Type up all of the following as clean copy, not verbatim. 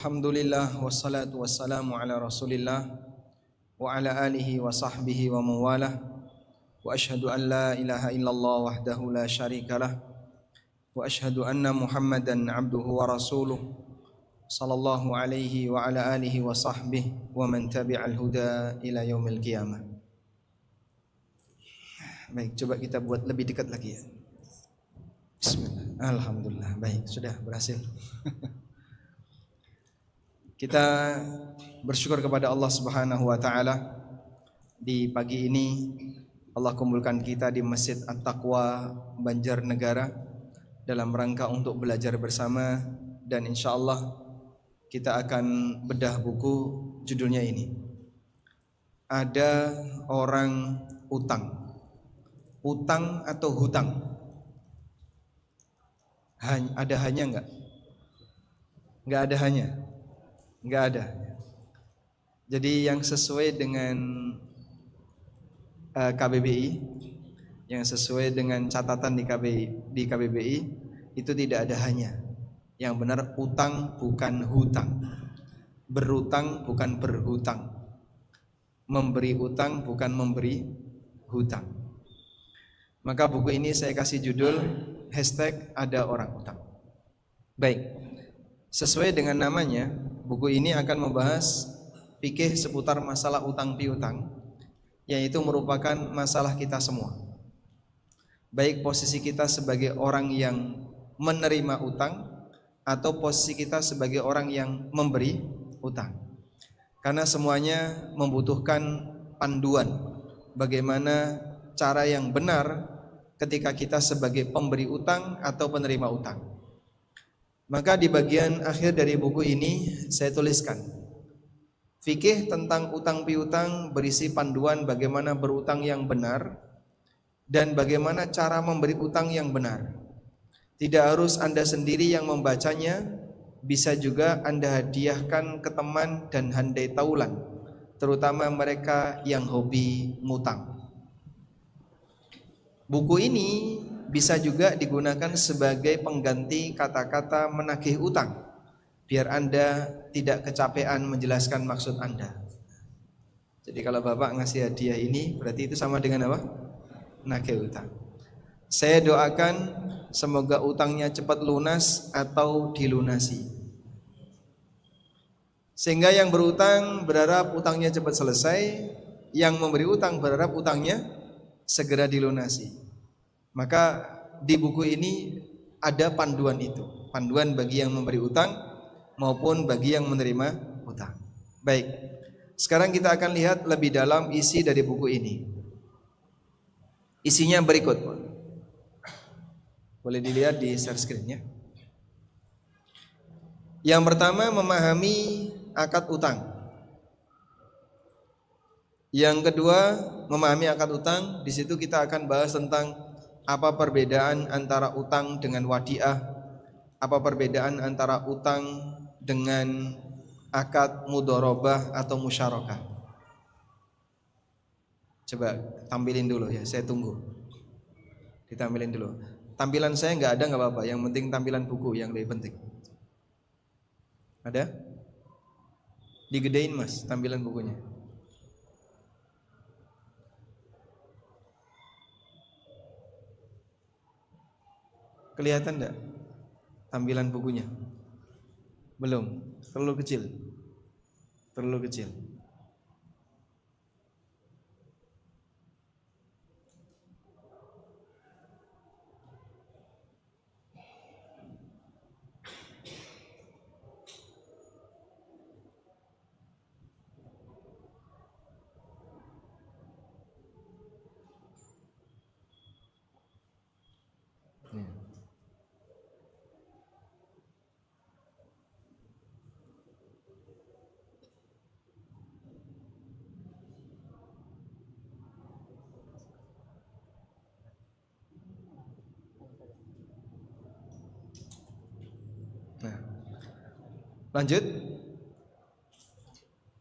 Alhamdulillah wassalatu wassalamu ala Rasulillah wa ala alihi wa sahbihi wa mawalah wa ashhadu an la ilaha illallah wahdahu la syarikalah wa ashhadu anna Muhammadan abduhu wa rasuluh sallallahu alaihi wa ala alihi wa sahbihi wa man tabi'al huda ila yaumil qiyamah. Baik, coba kita buat lebih dekat lagi ya. Bismillah. Alhamdulillah, baik, sudah berhasil. Kita bersyukur kepada Allah Subhanahu wa taala. Di pagi ini Allah kumpulkan kita di Masjid At-Taqwa Banjarnegara dalam rangka untuk belajar bersama, dan insyaallah kita akan bedah buku judulnya ini. Ada orang utang. Utang atau hutang? Ada hanya enggak? Enggak ada hanya. Enggak ada. Jadi yang sesuai dengan KBBI, yang sesuai dengan catatan di KBBI itu tidak ada hanya. Yang benar utang bukan hutang. Berutang bukan berhutang. Memberi utang bukan memberi hutang. Maka buku ini saya kasih judul #ada orang utang. Baik. Sesuai dengan namanya, buku ini akan membahas fikih seputar masalah utang piutang, yaitu merupakan masalah kita semua. Baik posisi kita sebagai orang yang menerima utang atau posisi kita sebagai orang yang memberi utang. Karena semuanya membutuhkan panduan bagaimana cara yang benar ketika kita sebagai pemberi utang atau penerima utang. Maka di bagian akhir dari buku ini saya tuliskan fikih tentang utang piutang berisi panduan bagaimana berutang yang benar dan bagaimana cara memberi utang yang benar. Tidak harus Anda sendiri yang membacanya, bisa juga Anda hadiahkan ke teman dan handai taulan, terutama mereka yang hobi ngutang. Buku ini bisa juga digunakan sebagai pengganti kata-kata menagih utang, biar Anda tidak kecapean menjelaskan maksud Anda. Jadi kalau Bapak ngasih hadiah ini berarti itu sama dengan apa? Nagih utang. Saya doakan semoga utangnya cepat lunas atau dilunasi, sehingga yang berutang berharap utangnya cepat selesai, yang memberi utang berharap utangnya segera dilunasi. Maka di buku ini ada panduan itu, panduan bagi yang memberi utang maupun bagi yang menerima utang. Baik, sekarang kita akan lihat lebih dalam isi dari buku ini. Isinya berikut, boleh dilihat di share screen-nya. Yang pertama, memahami akad utang. Yang kedua, memahami akad utang. Di situ kita akan bahas tentang apa perbedaan antara utang dengan wadiah, apa perbedaan antara utang dengan akad mudharabah atau musyarakah. Coba tampilin dulu ya, saya tunggu. Ditampilin dulu. Tampilan saya nggak ada nggak apa-apa, yang penting tampilan buku yang lebih penting. Ada? Digedein Mas tampilan bukunya. Kelihatan enggak tampilan bukunya? Belum, terlalu kecil. Terlalu kecil. Lanjut.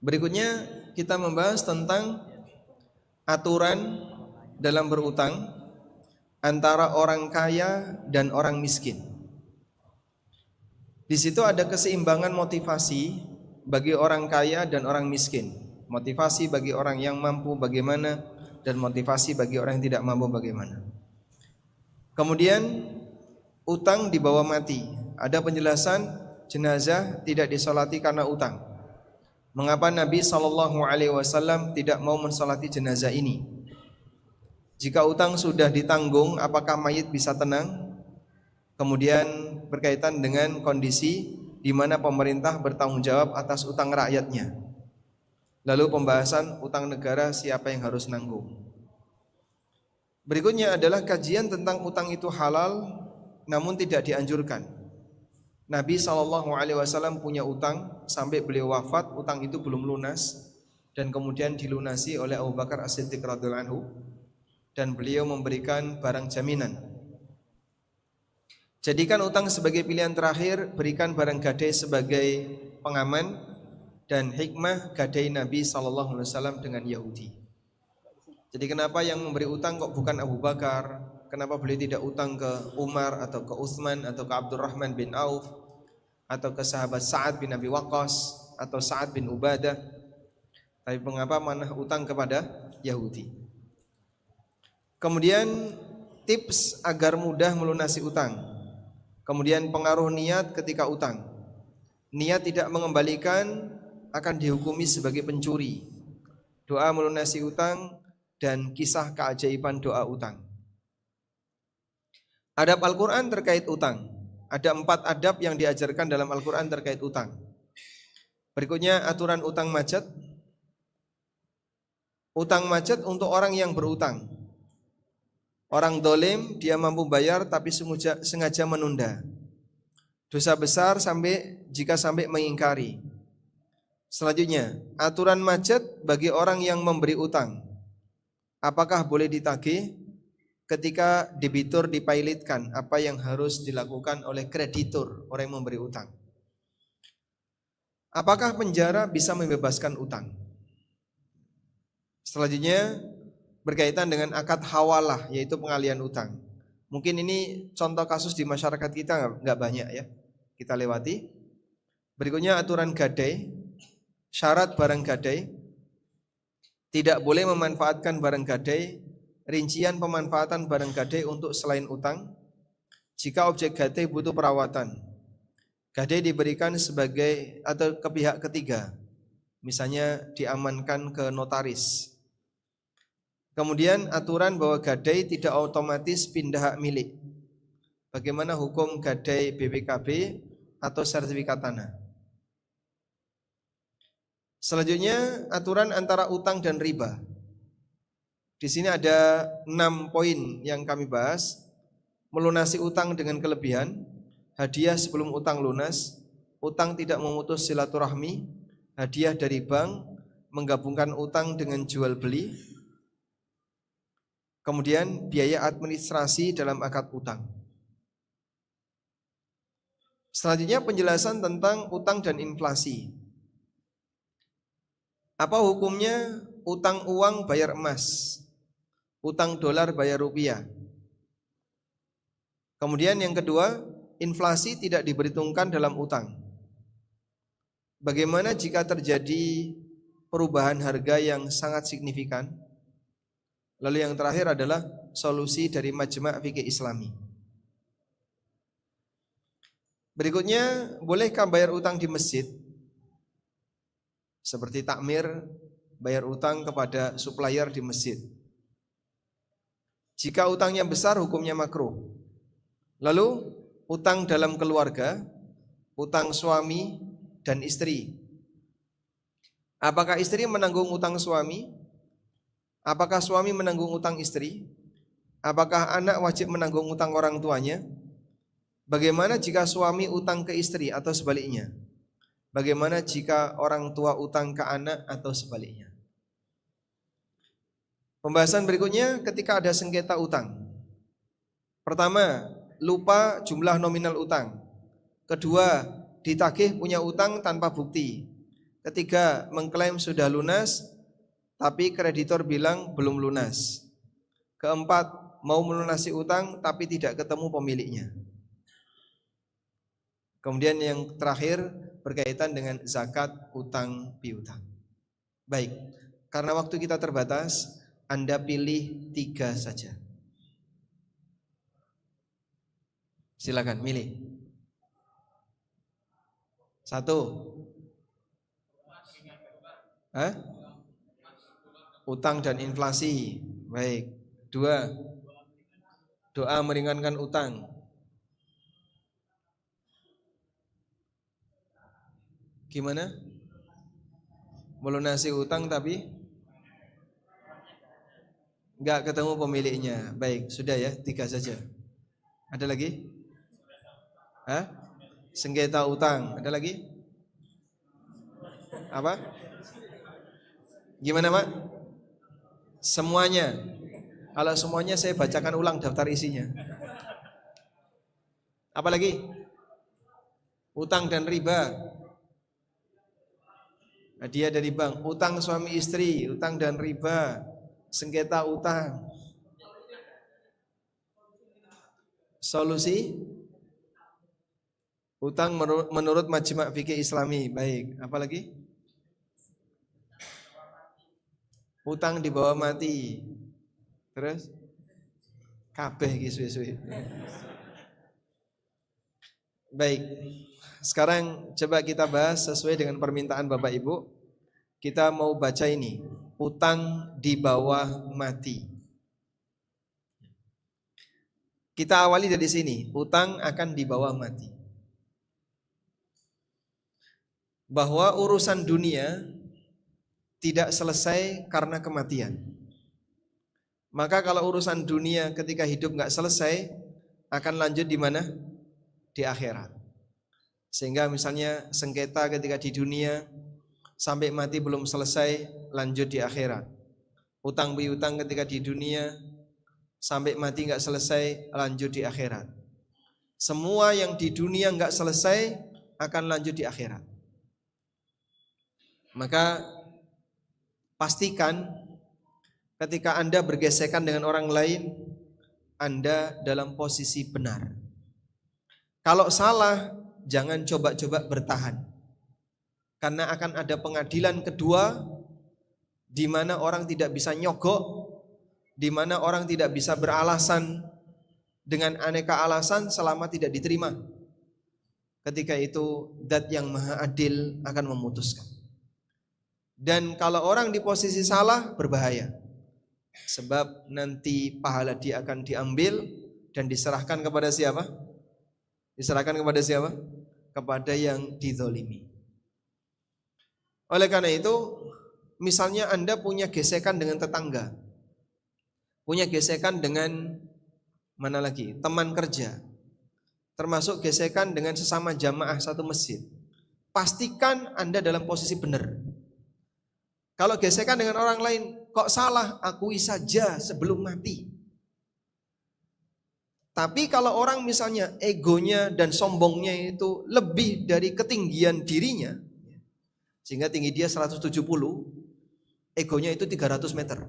Berikutnya kita membahas tentang aturan dalam berutang antara orang kaya dan orang miskin. Di situ ada keseimbangan motivasi bagi orang kaya dan orang miskin. Motivasi bagi orang yang mampu bagaimana, dan motivasi bagi orang yang tidak mampu bagaimana. Kemudian utang dibawa mati. Ada penjelasan jenazah tidak disolati karena utang. Mengapa Nabi SAW tidak mau mensolati jenazah ini? Jika utang sudah ditanggung, apakah mayit bisa tenang? Kemudian berkaitan dengan kondisi di mana pemerintah bertanggung jawab atas utang rakyatnya. Lalu pembahasan utang negara, siapa yang harus nanggung. Berikutnya adalah kajian tentang utang itu halal namun tidak dianjurkan. Nabi SAW punya utang sampai beliau wafat, utang itu belum lunas dan kemudian dilunasi oleh Abu Bakar As-Siddiq radhiyallahu anhu, dan beliau memberikan barang jaminan. Jadikan utang sebagai pilihan terakhir, berikan barang gadai sebagai pengaman, dan hikmah gadai Nabi SAW dengan Yahudi. Jadi kenapa yang memberi utang kok bukan Abu Bakar? Kenapa beliau tidak utang ke Umar atau ke Utsman atau ke Abdurrahman bin Auf atau ke sahabat Sa'ad bin Abi Waqqas atau Sa'ad bin Ubadah? Tapi mengapa mana utang kepada Yahudi? Kemudian tips agar mudah melunasi utang. Kemudian pengaruh niat ketika utang. Niat tidak mengembalikan akan dihukumi sebagai pencuri. Doa melunasi utang dan kisah keajaiban doa utang. Adab Al-Quran terkait utang. Ada 4 adab yang diajarkan dalam Al-Quran terkait utang. Berikutnya aturan utang macet. Utang macet untuk orang yang berutang. Orang dolim dia mampu bayar tapi sengaja menunda. Dosa besar jika sampai mengingkari. Selanjutnya, aturan macet bagi orang yang memberi utang. Apakah boleh ditagih? Ketika debitur dipailitkan, apa yang harus dilakukan oleh kreditur, orang yang memberi utang? Apakah penjara bisa membebaskan utang? Selanjutnya berkaitan dengan akad hawalah, yaitu pengalian utang. Mungkin ini contoh kasus di masyarakat kita nggak banyak ya, kita lewati. Berikutnya aturan gadai, syarat barang gadai. Tidak boleh memanfaatkan barang gadai. Rincian pemanfaatan barang gadai untuk selain utang. Jika objek gadai butuh perawatan, gadai diberikan sebagai atau ke pihak ketiga, misalnya diamankan ke notaris. Kemudian aturan bahwa gadai tidak otomatis pindah hak milik. Bagaimana hukum gadai BPKB atau sertifikat tanah? Selanjutnya aturan antara utang dan riba. Di sini ada 6 poin yang kami bahas. Melunasi utang dengan kelebihan, hadiah sebelum utang lunas, utang tidak memutus silaturahmi, hadiah dari bank, menggabungkan utang dengan jual beli. Kemudian biaya administrasi dalam akad utang. Selanjutnya penjelasan tentang utang dan inflasi. Apa hukumnya utang uang bayar emas, utang dolar bayar rupiah? Kemudian yang kedua, inflasi tidak diperhitungkan dalam utang. Bagaimana jika terjadi perubahan harga yang sangat signifikan? Lalu yang terakhir adalah solusi dari Majma' Fikih Islami. Berikutnya, bolehkah bayar utang di masjid? Seperti takmir, bayar utang kepada supplier di masjid. Jika utangnya besar, hukumnya makruh. Lalu, utang dalam keluarga, utang suami dan istri. Apakah istri menanggung utang suami? Apakah suami menanggung utang istri? Apakah anak wajib menanggung utang orang tuanya? Bagaimana jika suami utang ke istri atau sebaliknya? Bagaimana jika orang tua utang ke anak atau sebaliknya? Pembahasan berikutnya ketika ada sengketa utang. Pertama, lupa jumlah nominal utang. Kedua, ditagih punya utang tanpa bukti. Ketiga, mengklaim sudah lunas tapi kreditor bilang belum lunas. Keempat, mau melunasi utang tapi tidak ketemu pemiliknya. Kemudian yang terakhir berkaitan dengan zakat utang piutang. Baik, karena waktu kita terbatas, Anda pilih 3 saja. Silakan milih. 1. Utang dan inflasi. Baik. 2. Doa meringankan utang. Gimana? Melunasi utang tapi nggak ketemu pemiliknya. Baik, sudah ya, 3 saja. Ada lagi? Sengketa utang. Ada lagi? Apa? Gimana, Pak? Semuanya. Kalau semuanya saya bacakan ulang daftar isinya. Apa lagi? Utang dan riba. Hadiah dari bank. Utang suami istri, utang dan riba, sengketa utang. Solusi? Utang menurut Majma' Fikih Islami. Baik, apa lagi? Utang di bawah mati. Terus? Kabeh iki suwe-suwe. Baik. Sekarang coba kita bahas sesuai dengan permintaan Bapak Ibu. Kita mau baca ini, utang di bawah mati. Kita awali dari sini, utang akan di bawah mati. Bahwa urusan dunia tidak selesai karena kematian. Maka kalau urusan dunia ketika hidup nggak selesai, akan lanjut di mana? Di akhirat. Sehingga misalnya sengketa ketika di dunia sampai mati belum selesai, lanjut di akhirat. Utang piutang ketika di dunia sampai mati nggak selesai, lanjut di akhirat. Semua yang di dunia nggak selesai akan lanjut di akhirat. Maka pastikan ketika Anda bergesekan dengan orang lain, Anda dalam posisi benar. Kalau salah, jangan coba-coba bertahan. Karena akan ada pengadilan kedua di mana orang tidak bisa nyogok, di mana orang tidak bisa beralasan dengan aneka alasan selama tidak diterima. Ketika itu zat yang maha adil akan memutuskan. Dan kalau orang di posisi salah, berbahaya. Sebab nanti pahala dia akan diambil dan diserahkan kepada siapa? Diserahkan kepada siapa? Kepada yang dizalimi. Oleh karena itu, misalnya Anda punya gesekan dengan tetangga, punya gesekan dengan mana lagi? Teman kerja, termasuk gesekan dengan sesama jamaah satu masjid. Pastikan Anda dalam posisi benar. Kalau gesekan dengan orang lain, kok salah, akui saja sebelum mati. Tapi kalau orang misalnya egonya dan sombongnya itu lebih dari ketinggian dirinya, sehingga tinggi dia 170, egonya itu 300 meter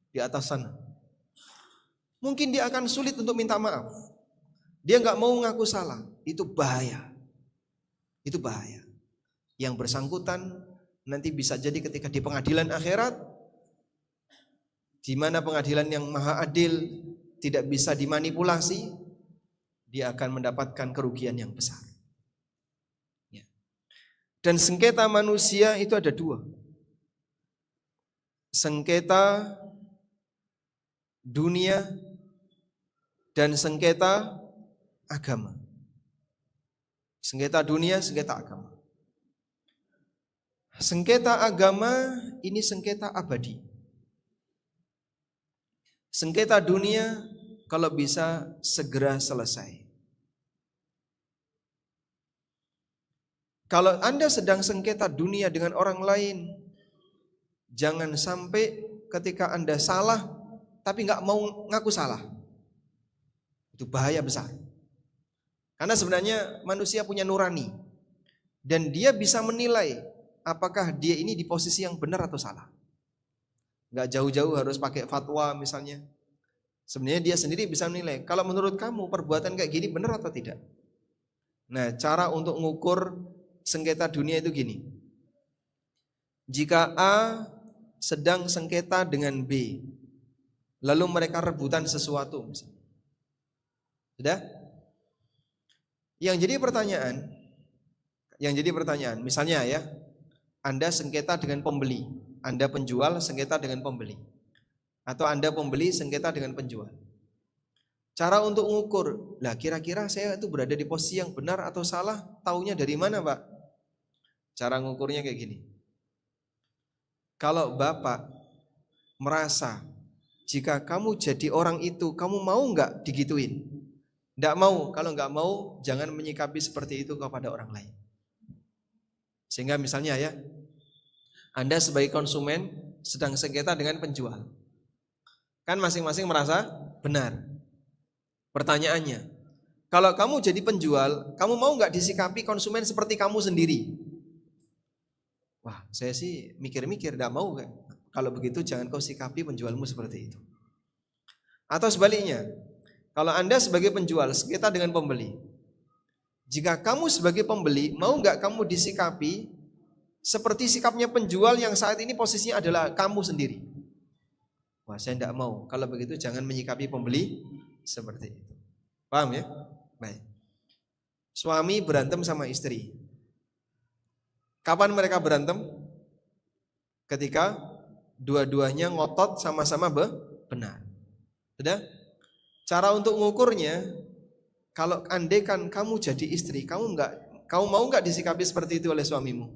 di atas sana. Mungkin dia akan sulit untuk minta maaf. Dia nggak mau ngaku salah, itu bahaya. Itu bahaya. Yang bersangkutan nanti bisa jadi ketika di pengadilan akhirat, di mana pengadilan yang maha adil tidak bisa dimanipulasi, dia akan mendapatkan kerugian yang besar. Ya. Dan sengketa manusia itu ada 2. Sengketa dunia dan sengketa agama. Sengketa dunia, sengketa agama. Sengketa agama ini sengketa abadi. Sengketa dunia kalau bisa segera selesai. Kalau Anda sedang sengketa dunia dengan orang lain, jangan sampai ketika Anda salah tapi nggak mau ngaku salah. Itu bahaya besar. Karena sebenarnya manusia punya nurani dan dia bisa menilai apakah dia ini di posisi yang benar atau salah. Gak jauh-jauh harus pakai fatwa misalnya. Sebenarnya dia sendiri bisa menilai, kalau menurut kamu perbuatan kayak gini benar atau tidak. Nah, cara untuk mengukur sengketa dunia itu gini. Jika A sedang sengketa dengan B, lalu mereka rebutan sesuatu misalnya. Sudah? Yang jadi pertanyaan, misalnya ya, Anda sengketa dengan pembeli, Anda penjual sengketa dengan pembeli, atau Anda pembeli sengketa dengan penjual. Cara untuk mengukur, lah kira-kira saya itu berada di posisi yang benar atau salah, taunya dari mana Pak? Cara mengukurnya kayak gini. Kalau Bapak merasa jika kamu jadi orang itu, kamu mau nggak digituin? Nggak mau. Kalau nggak mau, jangan menyikapi seperti itu kepada orang lain. Sehingga misalnya ya, Anda sebagai konsumen sedang sengketa dengan penjual. Kan masing-masing merasa benar. Pertanyaannya, kalau kamu jadi penjual, kamu mau nggak disikapi konsumen seperti kamu sendiri? Wah, saya sih mikir-mikir, nggak mau kan? Kalau begitu jangan kau sikapi penjualmu seperti itu. Atau sebaliknya, kalau Anda sebagai penjual sengketa dengan pembeli, jika kamu sebagai pembeli mau nggak kamu disikapi seperti sikapnya penjual yang saat ini posisinya adalah kamu sendiri? Wah, saya tidak mau. Kalau begitu jangan menyikapi pembeli seperti itu. Paham ya? Baik. Suami berantem sama istri. Kapan mereka berantem? Ketika dua-duanya ngotot sama-sama benar. Sudah? Cara untuk mengukurnya, kalau andaikan kamu jadi istri, kamu mau nggak disikapi seperti itu oleh suamimu?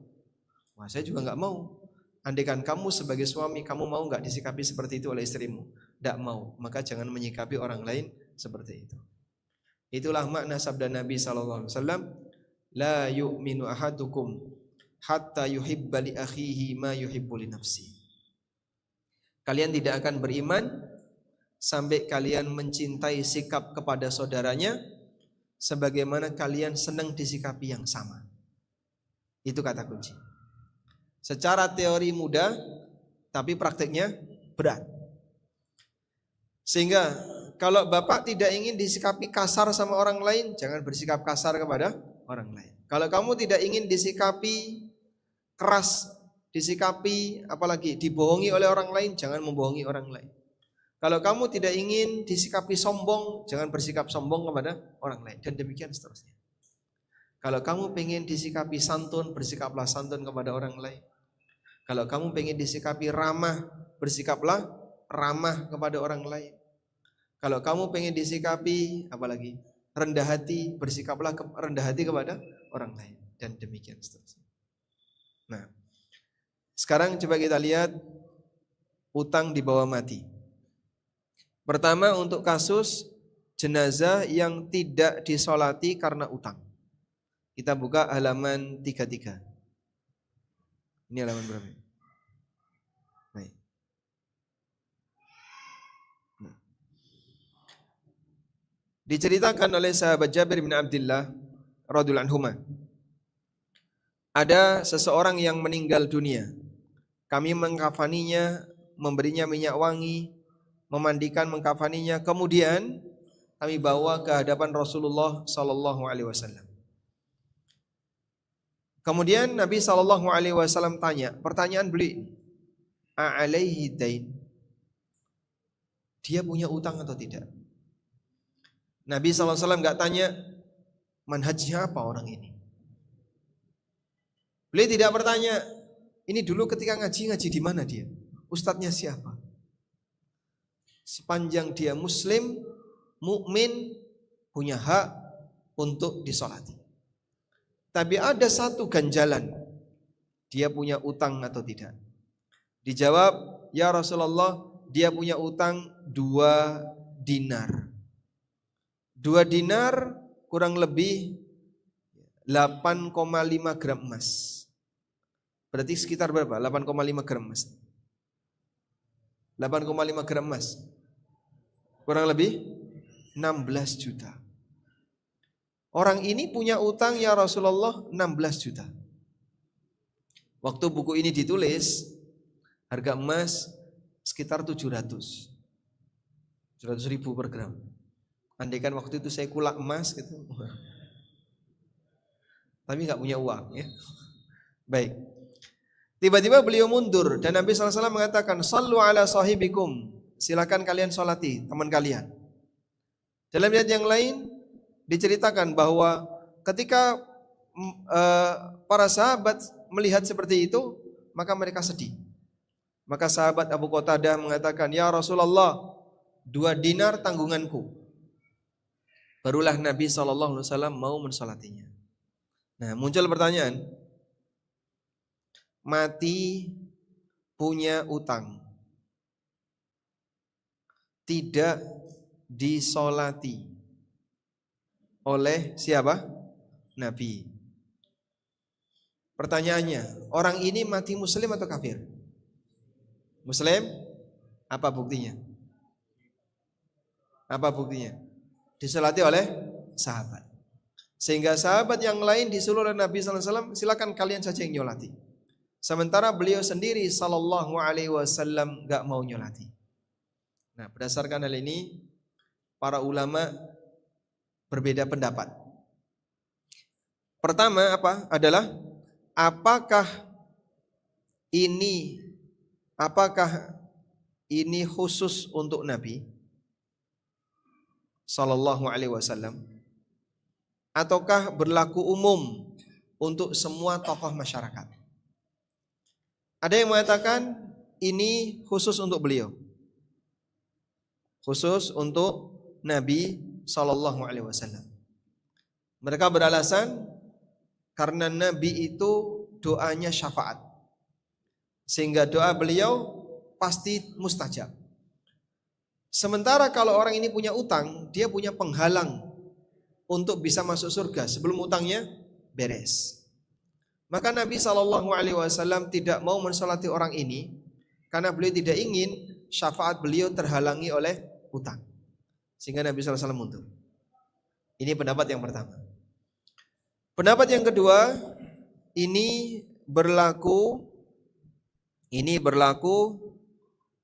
Wah, saya juga nggak mau. Andaikan kamu sebagai suami, kamu mau nggak disikapi seperti itu oleh istrimu? Tidak mau. Maka jangan menyikapi orang lain seperti itu. Itulah makna sabda Nabi SAW. La yu'minu ahadukum hatta yuhibba li akhihi ma yuhibbu li nafsi. Kalian tidak akan beriman sampai kalian mencintai sikap kepada saudaranya sebagaimana kalian senang disikapi yang sama. Itu kata kunci. Secara teori mudah, tapi prakteknya berat. Sehingga kalau Bapak tidak ingin disikapi kasar sama orang lain, jangan bersikap kasar kepada orang lain. Kalau kamu tidak ingin disikapi keras, disikapi apalagi dibohongi oleh orang lain, jangan membohongi orang lain. Kalau kamu tidak ingin disikapi sombong, jangan bersikap sombong kepada orang lain, dan demikian seterusnya. Kalau kamu pengen disikapi santun, bersikaplah santun kepada orang lain. Kalau kamu pengen disikapi ramah, bersikaplah ramah kepada orang lain. Kalau kamu pengen disikapi apalagi rendah hati, bersikaplah rendah hati kepada orang lain, dan demikian seterusnya. Nah, sekarang coba kita lihat utang di bawah mati. Pertama, untuk kasus jenazah yang tidak disolati karena utang. Kita buka halaman 33. Ini halaman berapa? Baik. Diceritakan oleh sahabat Jabir bin Abdullah radhiyallahu anhuma, ada seseorang yang meninggal dunia. Kami mengkafaninya, memberinya minyak wangi, memandikan, mengkafaninya, kemudian kami bawa ke hadapan Rasulullah sallallahu alaihi wasallam. Kemudian Nabi sallallahu alaihi wasallam tanya, pertanyaan beliau, "A'alaihi dain?" Dia punya utang atau tidak? Nabi sallallahu alaihi wasallam enggak tanya manhajnya apa orang ini. Beliau tidak bertanya, ini dulu ketika ngaji di mana dia? Ustadznya siapa? Sepanjang dia muslim, mukmin, punya hak untuk disolati. Tapi ada satu ganjalan, dia punya utang atau tidak. Dijawab, ya Rasulullah, dia punya utang 2 dinar. 2 dinar kurang lebih 8,5 gram emas. Berarti sekitar berapa? 8,5 gram emas. 8,5 gram emas. Kurang lebih 16 juta. Orang ini punya utang ya Rasulullah 16 juta. Waktu buku ini ditulis, harga emas sekitar 700 ribu per gram. Andaikan waktu itu saya kulak emas gitu, tapi nggak punya uang ya. Baik. Tiba-tiba beliau mundur dan Nabi SAW mengatakan, "Shallu ala sahibikum." Silakan kalian sholati teman kalian. Dalam riwayat yang lain diceritakan bahwa ketika para sahabat melihat seperti itu, maka mereka sedih. Maka sahabat Abu Qatadah mengatakan, "Ya Rasulullah, 2 dinar tanggunganku." Barulah Nabi SAW mau mensolatinya. Nah, muncul pertanyaan, mati punya utang, tidak disolati oleh siapa? Nabi. Pertanyaannya, orang ini mati muslim atau kafir? Muslim? Apa buktinya? Apa buktinya? Disolati oleh sahabat. Sehingga sahabat yang lain disuruh oleh Nabi SAW, silakan kalian saja yang nyolati. Sementara beliau sendiri sallallahu alaihi wasallam gak mau nyolati. Nah, berdasarkan hal ini para ulama berbeda pendapat. Pertama adalah apakah ini khusus untuk Nabi sallallahu alaihi wasallam ataukah berlaku umum untuk semua tokoh masyarakat? Ada yang mengatakan ini khusus untuk beliau. Khusus untuk Nabi sallallahu alaihi wasallam. Mereka beralasan karena Nabi itu doanya syafaat. Sehingga doa beliau pasti mustajab. Sementara kalau orang ini punya utang, dia punya penghalang untuk bisa masuk surga sebelum utangnya beres. Maka Nabi SAW tidak mau mensolati orang ini karena beliau tidak ingin syafaat beliau terhalangi oleh utang. Sehingga Nabi SAW mundur. Ini pendapat yang pertama. Pendapat yang kedua, ini berlaku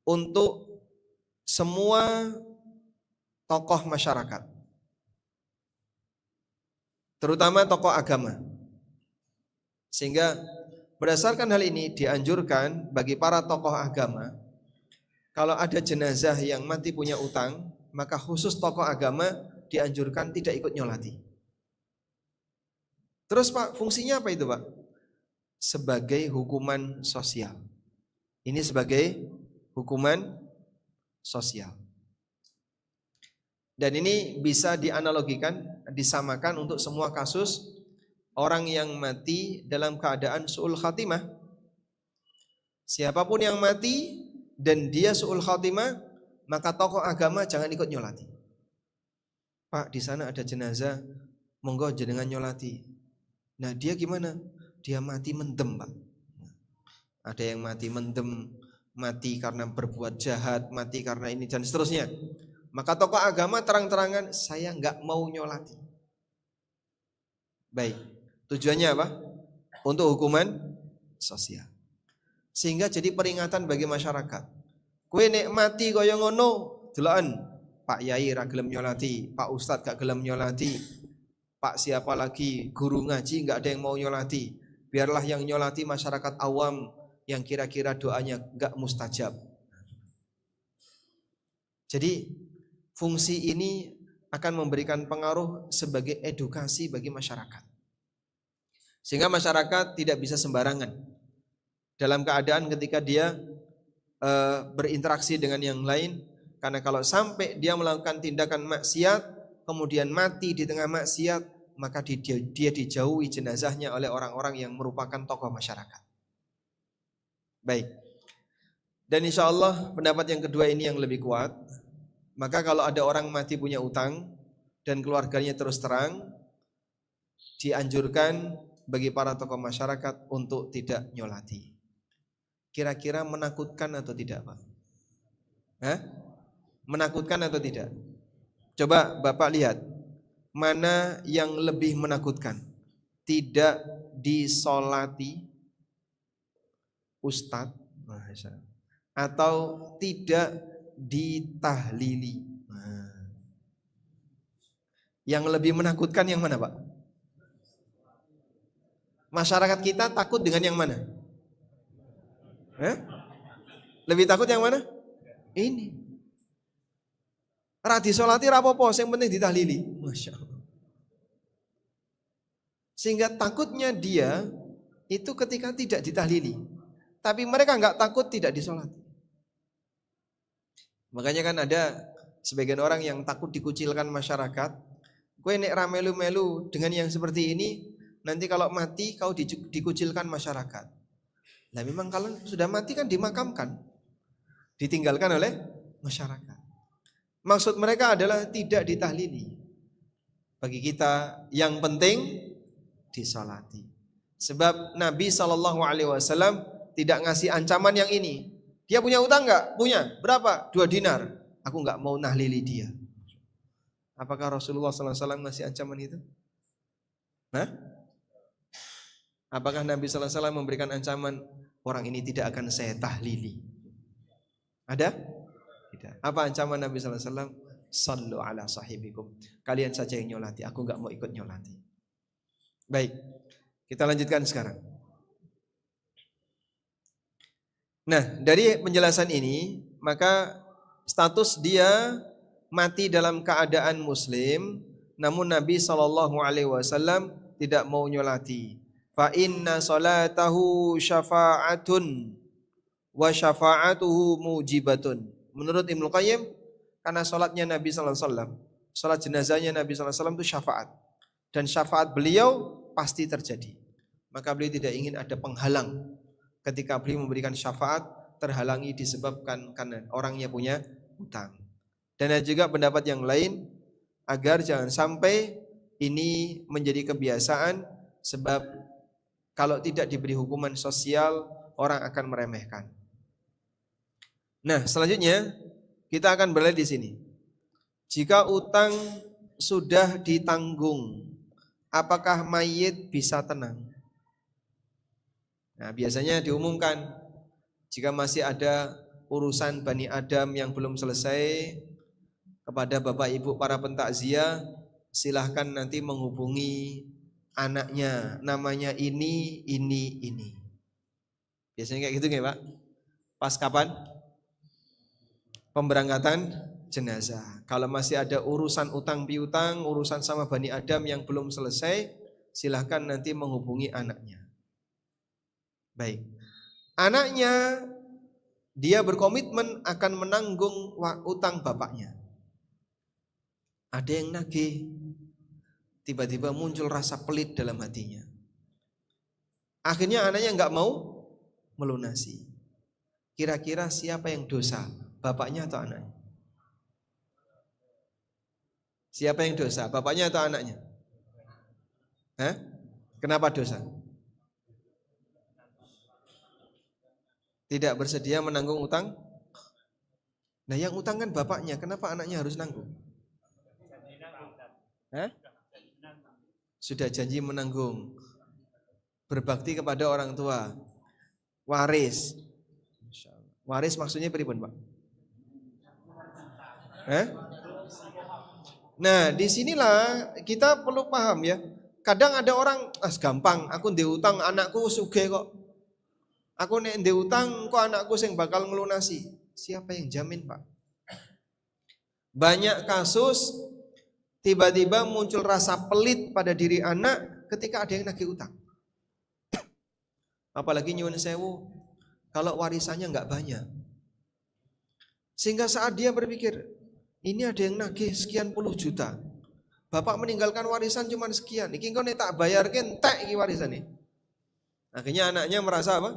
untuk semua tokoh masyarakat, terutama tokoh agama. Sehingga berdasarkan hal ini dianjurkan bagi para tokoh agama, kalau ada jenazah yang mati punya utang, maka khusus tokoh agama dianjurkan tidak ikut nyolati. Terus Pak, fungsinya apa itu Pak? Sebagai hukuman sosial. Ini sebagai hukuman sosial. Dan ini bisa dianalogikan, disamakan untuk semua kasus orang yang mati dalam keadaan su'ul khatimah. Siapapun yang mati dan dia su'ul khatimah, maka tokoh agama jangan ikut nyolati. Pak, di sana ada jenazah, monggo jenengan nyolati. Nah, dia gimana? Dia mati mendem, Pak. Ada yang mati mendem, mati karena berbuat jahat, mati karena ini dan seterusnya. Maka tokoh agama terang-terangan, saya enggak mau nyolati. Baik, tujuannya apa? Untuk hukuman sosial. Sehingga jadi peringatan bagi masyarakat. Kowe nek mati kaya ngono, deloken Pak Yai ra gelem nyolati, Pak Ustadz gak gelem nyolati, Pak siapa lagi guru ngaji nggak ada yang mau nyolati. Biarlah yang nyolati masyarakat awam yang kira-kira doanya nggak mustajab. Jadi fungsi ini akan memberikan pengaruh sebagai edukasi bagi masyarakat. Sehingga masyarakat tidak bisa sembarangan dalam keadaan ketika dia berinteraksi dengan yang lain. Karena kalau sampai dia melakukan tindakan maksiat kemudian mati di tengah maksiat, maka dia dijauhi jenazahnya oleh orang-orang yang merupakan tokoh masyarakat. Baik. Dan insya Allah pendapat yang kedua ini yang lebih kuat. Maka kalau ada orang mati punya utang dan keluarganya terus terang, dianjurkan bagi para tokoh masyarakat untuk tidak nyolati. Kira-kira menakutkan atau tidak Pak? Menakutkan atau tidak? Coba Bapak lihat, mana yang lebih menakutkan? Tidak disolati ustadz atau tidak ditahlili? Yang lebih menakutkan yang mana Pak? Masyarakat kita takut dengan yang mana? Lebih takut yang mana? Ini. Ra disolati ra apa-apa, yang penting ditahlili. Masya Allah. Sehingga takutnya dia itu ketika tidak ditahlili. Tapi mereka nggak takut tidak disolati. Makanya kan ada sebagian orang yang takut dikucilkan masyarakat. Gue nek ramelu-melu dengan yang seperti ini, nanti kalau mati kau dikucilkan masyarakat. Nah memang kalau sudah mati kan dimakamkan, ditinggalkan oleh masyarakat. Maksud mereka adalah tidak ditahlili. Bagi kita yang penting disolati. Sebab Nabi SAW tidak ngasih ancaman yang ini. Dia punya utang nggak? Punya. Berapa? 2 dinar. Aku nggak mau nahlili dia. Apakah Rasulullah SAW ngasih ancaman itu? Apakah Nabi SAW memberikan ancaman orang ini tidak akan saya tahlili? Ada? Tidak. Apa ancaman Nabi SAW? Sallu ala sahibikum. Kalian saja yang nyolati, aku enggak mau ikut nyolati. Baik, kita lanjutkan sekarang. Nah, dari penjelasan ini, maka status dia mati dalam keadaan muslim, namun Nabi SAW tidak mau nyolati. Fa inna salatahu syafa'atun wa syafa'atuhu mujibatun. Menurut Ibnu Qayyim, karena salatnya Nabi SAW, salat jenazahnya Nabi SAW itu syafaat. Dan syafaat beliau pasti terjadi. Maka beliau tidak ingin ada penghalang. Ketika beliau memberikan syafaat, terhalangi disebabkan karena orangnya punya hutang. Dan ada juga pendapat yang lain, agar jangan sampai ini menjadi kebiasaan, sebab kalau tidak diberi hukuman sosial, orang akan meremehkan. Nah, selanjutnya kita akan beralih di sini. Jika utang sudah ditanggung, apakah mayit bisa tenang? Nah, biasanya diumumkan jika masih ada urusan Bani Adam yang belum selesai, kepada Bapak Ibu para pentakziah, silahkan nanti menghubungi anaknya, namanya ini. Biasanya kayak gitu nggak Pak? Pas kapan? Pemberangkatan jenazah. Kalau masih ada urusan utang piutang, urusan sama Bani Adam yang belum selesai, silahkan nanti menghubungi anaknya. Baik. Anaknya dia berkomitmen akan menanggung utang bapaknya. Ada yang nagih, tiba-tiba muncul rasa pelit dalam hatinya. Akhirnya anaknya nggak mau melunasi. Kira-kira siapa yang dosa? Bapaknya atau anaknya? Siapa yang dosa? Bapaknya atau anaknya? Kenapa dosa? Tidak bersedia menanggung utang? Nah yang utang kan bapaknya, kenapa anaknya harus nanggung? Sudah janji menanggung. Berbakti kepada orang tua. Waris. Waris maksudnya pripun, Pak? Nah, disinilah kita perlu paham ya. Kadang ada orang, gampang, aku ndek utang, anakku sugih kok. Aku nek ndek utang, kok anakku sing bakal ngelunasi. Siapa yang jamin, Pak? Banyak kasus tiba-tiba muncul rasa pelit pada diri anak ketika ada yang nagih utang. Apalagi nyuwun sewu, kalau warisannya nggak banyak. Sehingga saat dia berpikir, ini ada yang nagih sekian puluh juta. Bapak meninggalkan warisan cuma sekian. Iki engko nek tak bayarke entek iki warisane. Akhirnya anaknya merasa apa?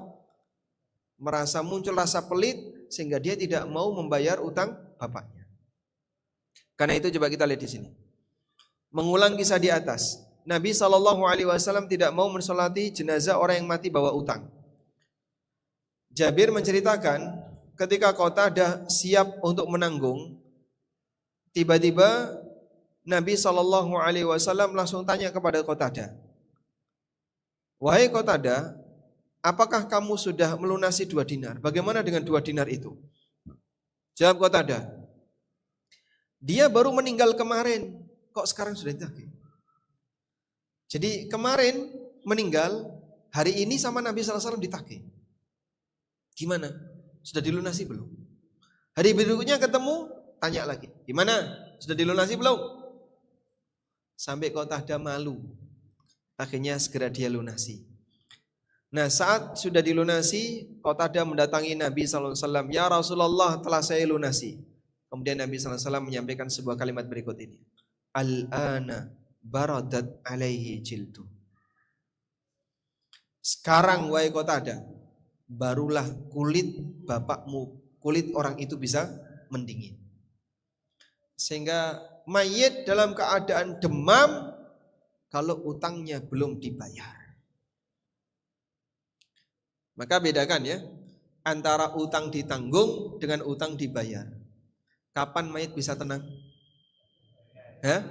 Merasa muncul rasa pelit sehingga dia tidak mau membayar utang bapaknya. Karena itu coba kita lihat di sini. Mengulang kisah di atas. Nabi SAW tidak mau mensolati jenazah orang yang mati bawa utang. Jabir menceritakan ketika Qatadah siap untuk menanggung, tiba-tiba Nabi SAW langsung tanya kepada Qatadah, wahai Qatadah, apakah kamu sudah melunasi 2 dinar? Bagaimana dengan 2 dinar itu? Jawab Qatadah, dia baru meninggal kemarin, kok sekarang sudah ditagih? Jadi kemarin meninggal, Hari ini sama Nabi SAW ditagih. Gimana? Sudah dilunasi belum? Hari berikutnya ketemu, tanya lagi. Gimana? Sudah dilunasi belum? Sampai Qatadah malu. Akhirnya segera dia lunasi. Nah, saat sudah dilunasi, Qatadah mendatangi Nabi SAW. Ya Rasulullah, telah saya lunasi. Kemudian Nabi SAW menyampaikan sebuah kalimat berikut ini. Al-ana baradat alaihi jildu. Sekarang wahai Qatadah, barulah kulit bapakmu, kulit orang itu bisa mendingin. Sehingga mayit dalam keadaan demam kalau utangnya belum dibayar. Maka bedakan ya antara utang ditanggung dengan utang dibayar. Kapan mayit bisa tenang? Hah?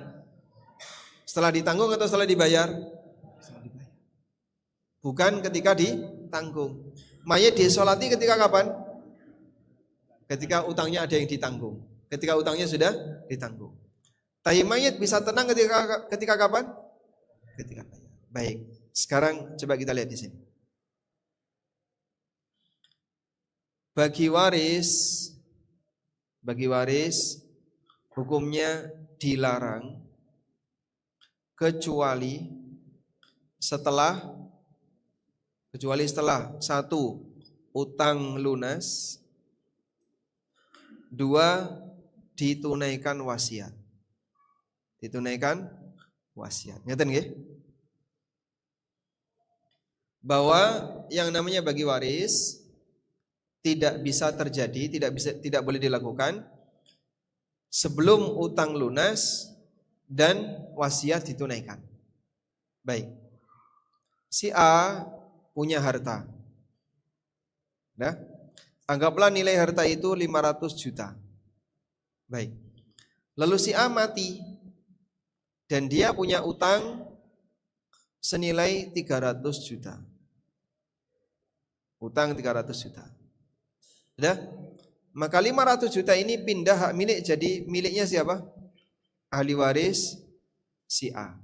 Setelah ditanggung atau setelah dibayar? Bukan ketika ditanggung. Mayit disolati ketika kapan? Ketika utangnya ada yang ditanggung. Ketika utangnya sudah ditanggung. Tapi mayit bisa tenang ketika kapan? Ketika bayar. Baik. Sekarang coba kita lihat di sini. Bagi waris hukumnya dilarang kecuali setelah satu, utang lunas, dua, ditunaikan wasiat. Ngeten nggih? Bahwa yang namanya bagi waris tidak bisa terjadi, tidak boleh dilakukan sebelum utang lunas dan wasiat ditunaikan. Baik. Si A punya harta. Nah, anggaplah nilai harta itu 500 juta. Baik. Lalu si A mati dan dia punya utang senilai 300 juta. Utang 300 juta. Sudah? Maka 500 juta ini pindah hak milik jadi miliknya siapa? Ahli waris si A.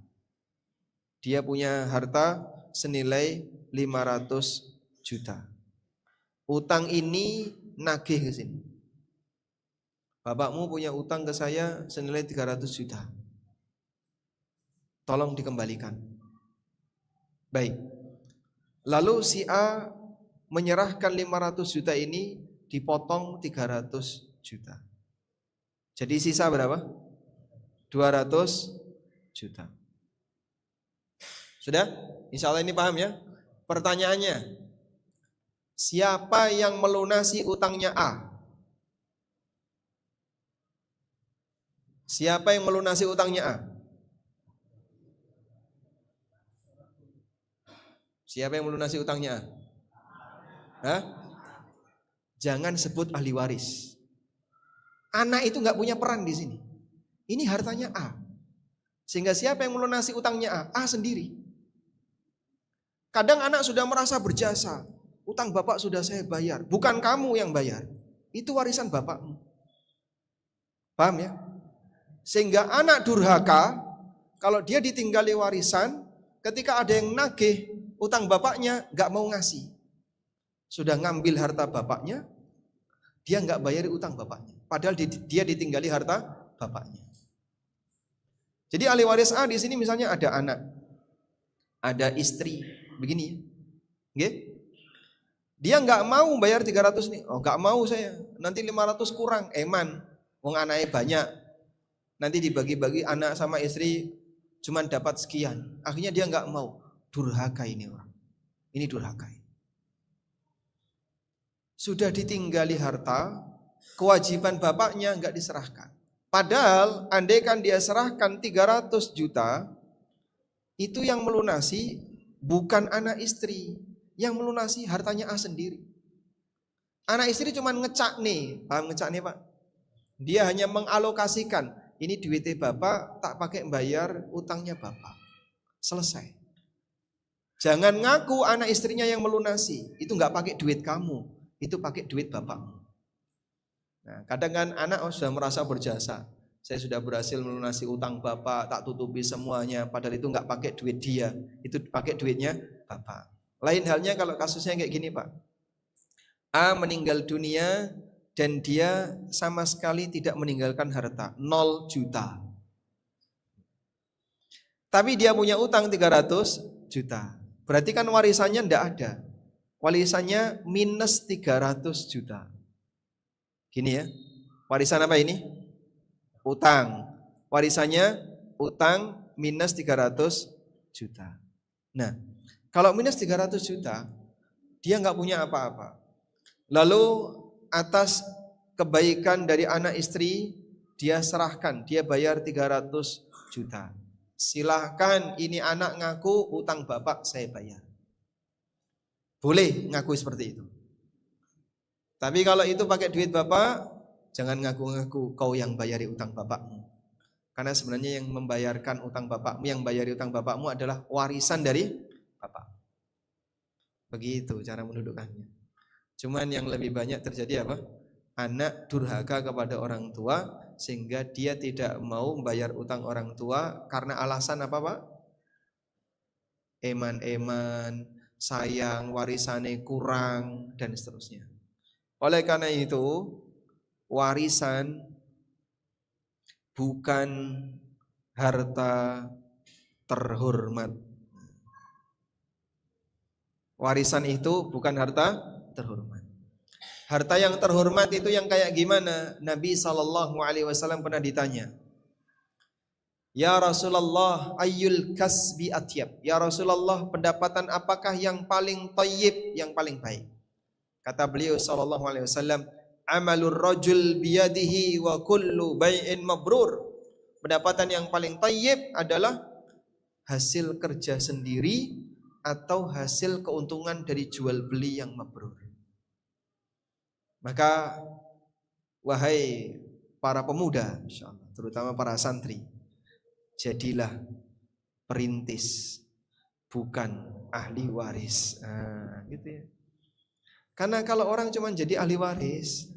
Dia punya harta senilai 500 juta. Utang ini nagih ke sini. Bapakmu punya utang ke saya senilai 300 juta. Tolong dikembalikan. Baik. Lalu si A menyerahkan 500 juta ini dipotong 300 juta. Jadi sisa berapa? 200 juta. Sudah? Insya Allah ini paham ya? Pertanyaannya, siapa yang melunasi utangnya A? Siapa yang melunasi utangnya A? Siapa yang melunasi utangnya A? Hah? Jangan sebut ahli waris. Anak itu nggak punya peran di sini. Ini hartanya A. Sehingga siapa yang melunasi utangnya A? A sendiri. Kadang anak sudah merasa berjasa. Utang bapak sudah saya bayar. Bukan kamu yang bayar. Itu warisan bapakmu. Paham ya? Sehingga anak durhaka, kalau dia ditinggali warisan, ketika ada yang nagih utang bapaknya, nggak mau ngasih. Sudah ngambil harta bapaknya, dia nggak bayari utang bapaknya. Padahal dia ditinggali harta bapaknya. Jadi ahli waris A di sini misalnya ada anak, ada istri, begini, nggih? Dia nggak mau bayar 300 nih, oh nggak mau saya, nanti 500 kurang, eman, wong anaknya banyak, nanti dibagi-bagi anak sama istri, cuman dapat sekian. Akhirnya dia nggak mau, durhaka ini orang, ini durhaka. Sudah ditinggali harta, kewajiban bapaknya nggak diserahkan. Padahal andaikan dia serahkan 300 juta, itu yang melunasi bukan anak istri, yang melunasi hartanya A sendiri. Anak istri cuma ngecak nih, paham ngecak nih Pak? Dia hanya mengalokasikan, ini duitnya bapak, tak pakai bayar utangnya bapak. Selesai. Jangan ngaku anak istrinya yang melunasi, itu nggak pakai duit kamu. Itu pakai duit bapakmu. Nah, kadang kan anak sudah merasa berjasa. Saya sudah berhasil melunasi utang bapak, tak tutupi semuanya. Padahal itu nggak pakai duit dia, itu pakai duitnya bapak. Lain halnya kalau kasusnya kayak gini Pak. A meninggal dunia dan dia sama sekali tidak meninggalkan harta, 0 juta. Tapi dia punya utang 300 juta. Berarti kan warisannya tidak ada. Warisannya minus 300 juta. Gini ya. Warisan apa ini? Utang. Warisannya utang minus 300 juta. Nah, kalau minus 300 juta, dia nggak punya apa-apa. Lalu atas kebaikan dari anak istri, dia serahkan, dia bayar 300 juta. Silahkan ini anak ngaku utang bapak saya bayar. Boleh ngaku seperti itu. Tapi kalau itu pakai duit bapak, jangan ngaku-ngaku kau yang bayari utang bapakmu. Karena sebenarnya yang membayarkan utang bapakmu, yang bayari utang bapakmu adalah warisan dari bapak. Begitu cara mendudukkannya. Cuman yang lebih banyak terjadi apa? Anak durhaka kepada orang tua sehingga dia tidak mau membayar utang orang tua karena alasan apa Pak? Eman-eman, sayang, warisane kurang dan seterusnya. Oleh karena itu, warisan bukan harta terhormat. Warisan itu bukan harta terhormat. Harta yang terhormat itu yang kayak gimana? Nabi SAW pernah ditanya, Ya Rasulullah, ayyul kasbi atyab. Ya Rasulullah, pendapatan apakah yang paling thayyib, yang paling baik? Kata beliau SAW, amalur rajul biyadihi wa kullu bai'in mabrur. Pendapatan yang paling thayyib adalah hasil kerja sendiri atau hasil keuntungan dari jual beli yang mabrur. Maka wahai para pemuda, insyaallah, terutama para santri, jadilah perintis, bukan ahli waris. Gitu ya. Karena kalau orang cuma jadi ahli waris,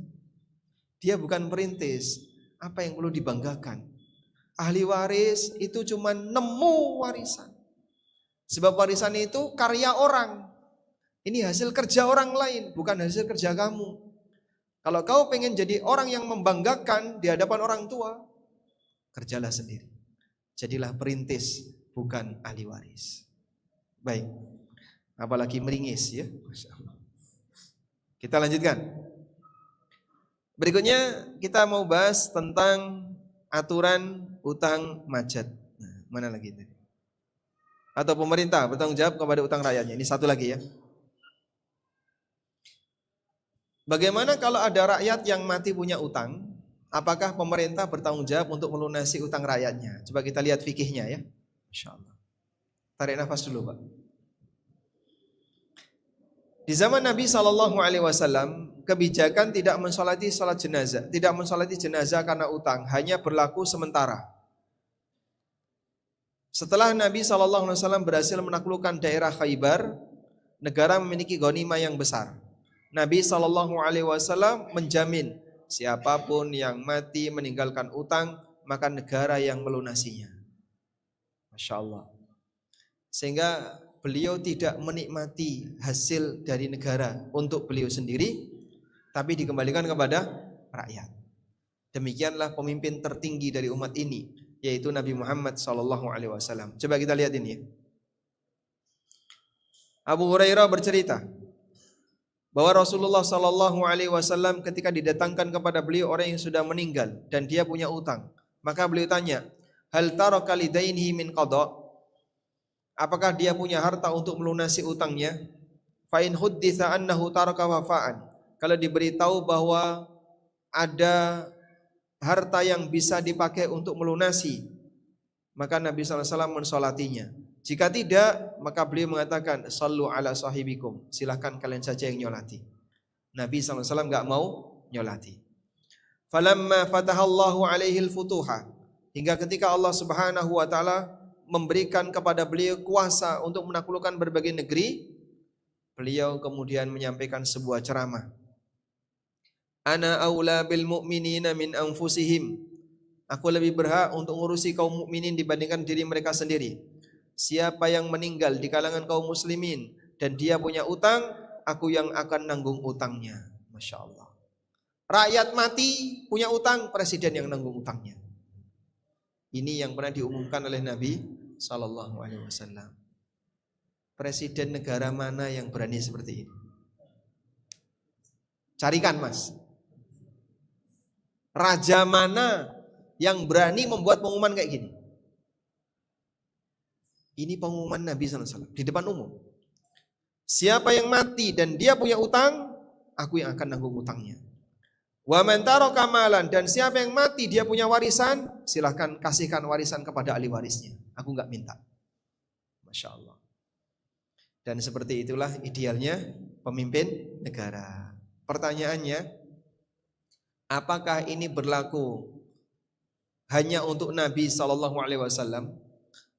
dia bukan perintis, apa yang perlu dibanggakan? Ahli waris itu cuma nemu warisan. Sebab warisan itu karya orang. Ini hasil kerja orang lain, bukan hasil kerja kamu. Kalau kau pengen jadi orang yang membanggakan di hadapan orang tua, kerjalah sendiri. Jadilah perintis, bukan ahli waris. Baik, apalagi meringis ya. Kita lanjutkan. Berikutnya kita mau bahas tentang aturan utang majat. Nah, mana lagi ini? Atau pemerintah bertanggung jawab kepada utang rakyatnya. Ini satu lagi ya. Bagaimana kalau ada rakyat yang mati punya utang? Apakah pemerintah bertanggung jawab untuk melunasi utang rakyatnya? Coba kita lihat fikihnya ya. Insyaallah. Tarik nafas dulu Pak. Di zaman Nabi SAW, kebijakan tidak mensolati salat jenazah, tidak mensolati jenazah karena utang, hanya berlaku sementara. Setelah Nabi SAW berhasil menaklukkan daerah Khaybar, negara memiliki ghanimah yang besar. Nabi SAW menjamin siapapun yang mati meninggalkan utang, maka negara yang melunasinya. Masya Allah. Sehingga beliau tidak menikmati hasil dari negara untuk beliau sendiri, tapi dikembalikan kepada rakyat. Demikianlah pemimpin tertinggi dari umat ini, yaitu Nabi Muhammad SAW. Coba kita lihat ini. Abu Hurairah bercerita bahwa Rasulullah SAW ketika didatangkan kepada beliau orang yang sudah meninggal dan dia punya utang, maka beliau tanya, hal taraka lidainihi min qada? Apakah dia punya harta untuk melunasi utangnya? Fa in hudditsa annahu taraka wafa'an. Kalau diberitahu bahwa ada harta yang bisa dipakai untuk melunasi, maka Nabi SAW mensolatinya. Jika tidak, maka beliau mengatakan, sallu ala sahibikum, silahkan kalian saja yang nyolati. Nabi SAW enggak mau nyolati. Falamma fatahallahu alaihi al-futuha, hingga ketika Allah Subhanahu wa taala memberikan kepada beliau kuasa untuk menaklukkan berbagai negeri, beliau kemudian menyampaikan sebuah ceramah. Ana aula bil mu'minina min anfusihim. Aku lebih berhak untuk ngurusi kaum mukminin dibandingkan diri mereka sendiri. Siapa yang meninggal di kalangan kaum muslimin dan dia punya utang, aku yang akan nanggung utangnya. Masya Allah. Rakyat mati punya utang, presiden yang nanggung utangnya. Ini yang pernah diumumkan oleh Nabi Sallallahu Alaihi Wasallam. Presiden negara mana yang berani seperti ini? Carikan mas. Raja mana yang berani membuat pengumuman kayak gini? Ini pengumuman Nabi SAW di depan umum. Siapa yang mati dan dia punya utang, aku yang akan nanggung utangnya. Wa man taraka malan, dan siapa yang mati dia punya warisan, silahkan kasihkan warisan kepada ahli warisnya. Aku enggak minta. Masya Allah. Dan seperti itulah idealnya pemimpin negara. Pertanyaannya, apakah ini berlaku hanya untuk Nabi SAW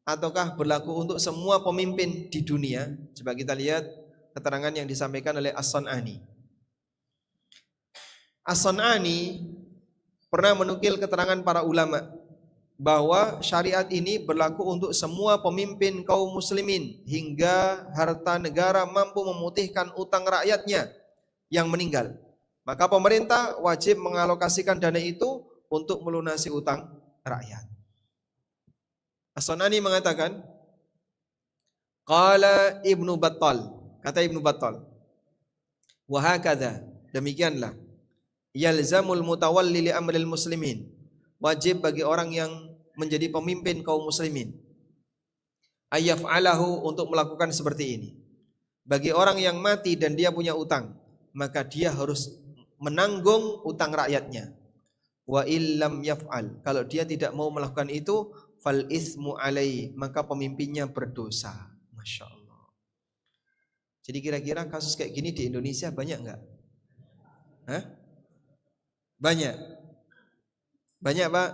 ataukah berlaku untuk semua pemimpin di dunia? Coba kita lihat keterangan yang disampaikan oleh As-San'ani. As-San'ani pernah menukil keterangan para ulama bahwa syariat ini berlaku untuk semua pemimpin kaum muslimin hingga harta negara mampu memutihkan utang rakyatnya yang meninggal. Maka pemerintah wajib mengalokasikan dana itu untuk melunasi utang rakyat. As-San'ani mengatakan, qala Ibnu Battal, kata Ibnu Battal, wa hakadha, demikianlah, yalzamul mutawalli li amril muslimin, wajib bagi orang yang menjadi pemimpin kaum muslimin, ayyaf'alahu, untuk melakukan seperti ini. Bagi orang yang mati dan dia punya utang, maka dia harus menanggung utang rakyatnya. Wa illam yaf'al, kalau dia tidak mau melakukan itu, fal ismu alai, maka pemimpinnya berdosa. Masya Allah. Jadi kira-kira kasus kayak gini di Indonesia banyak enggak? Hah? Banyak. Banyak Pak?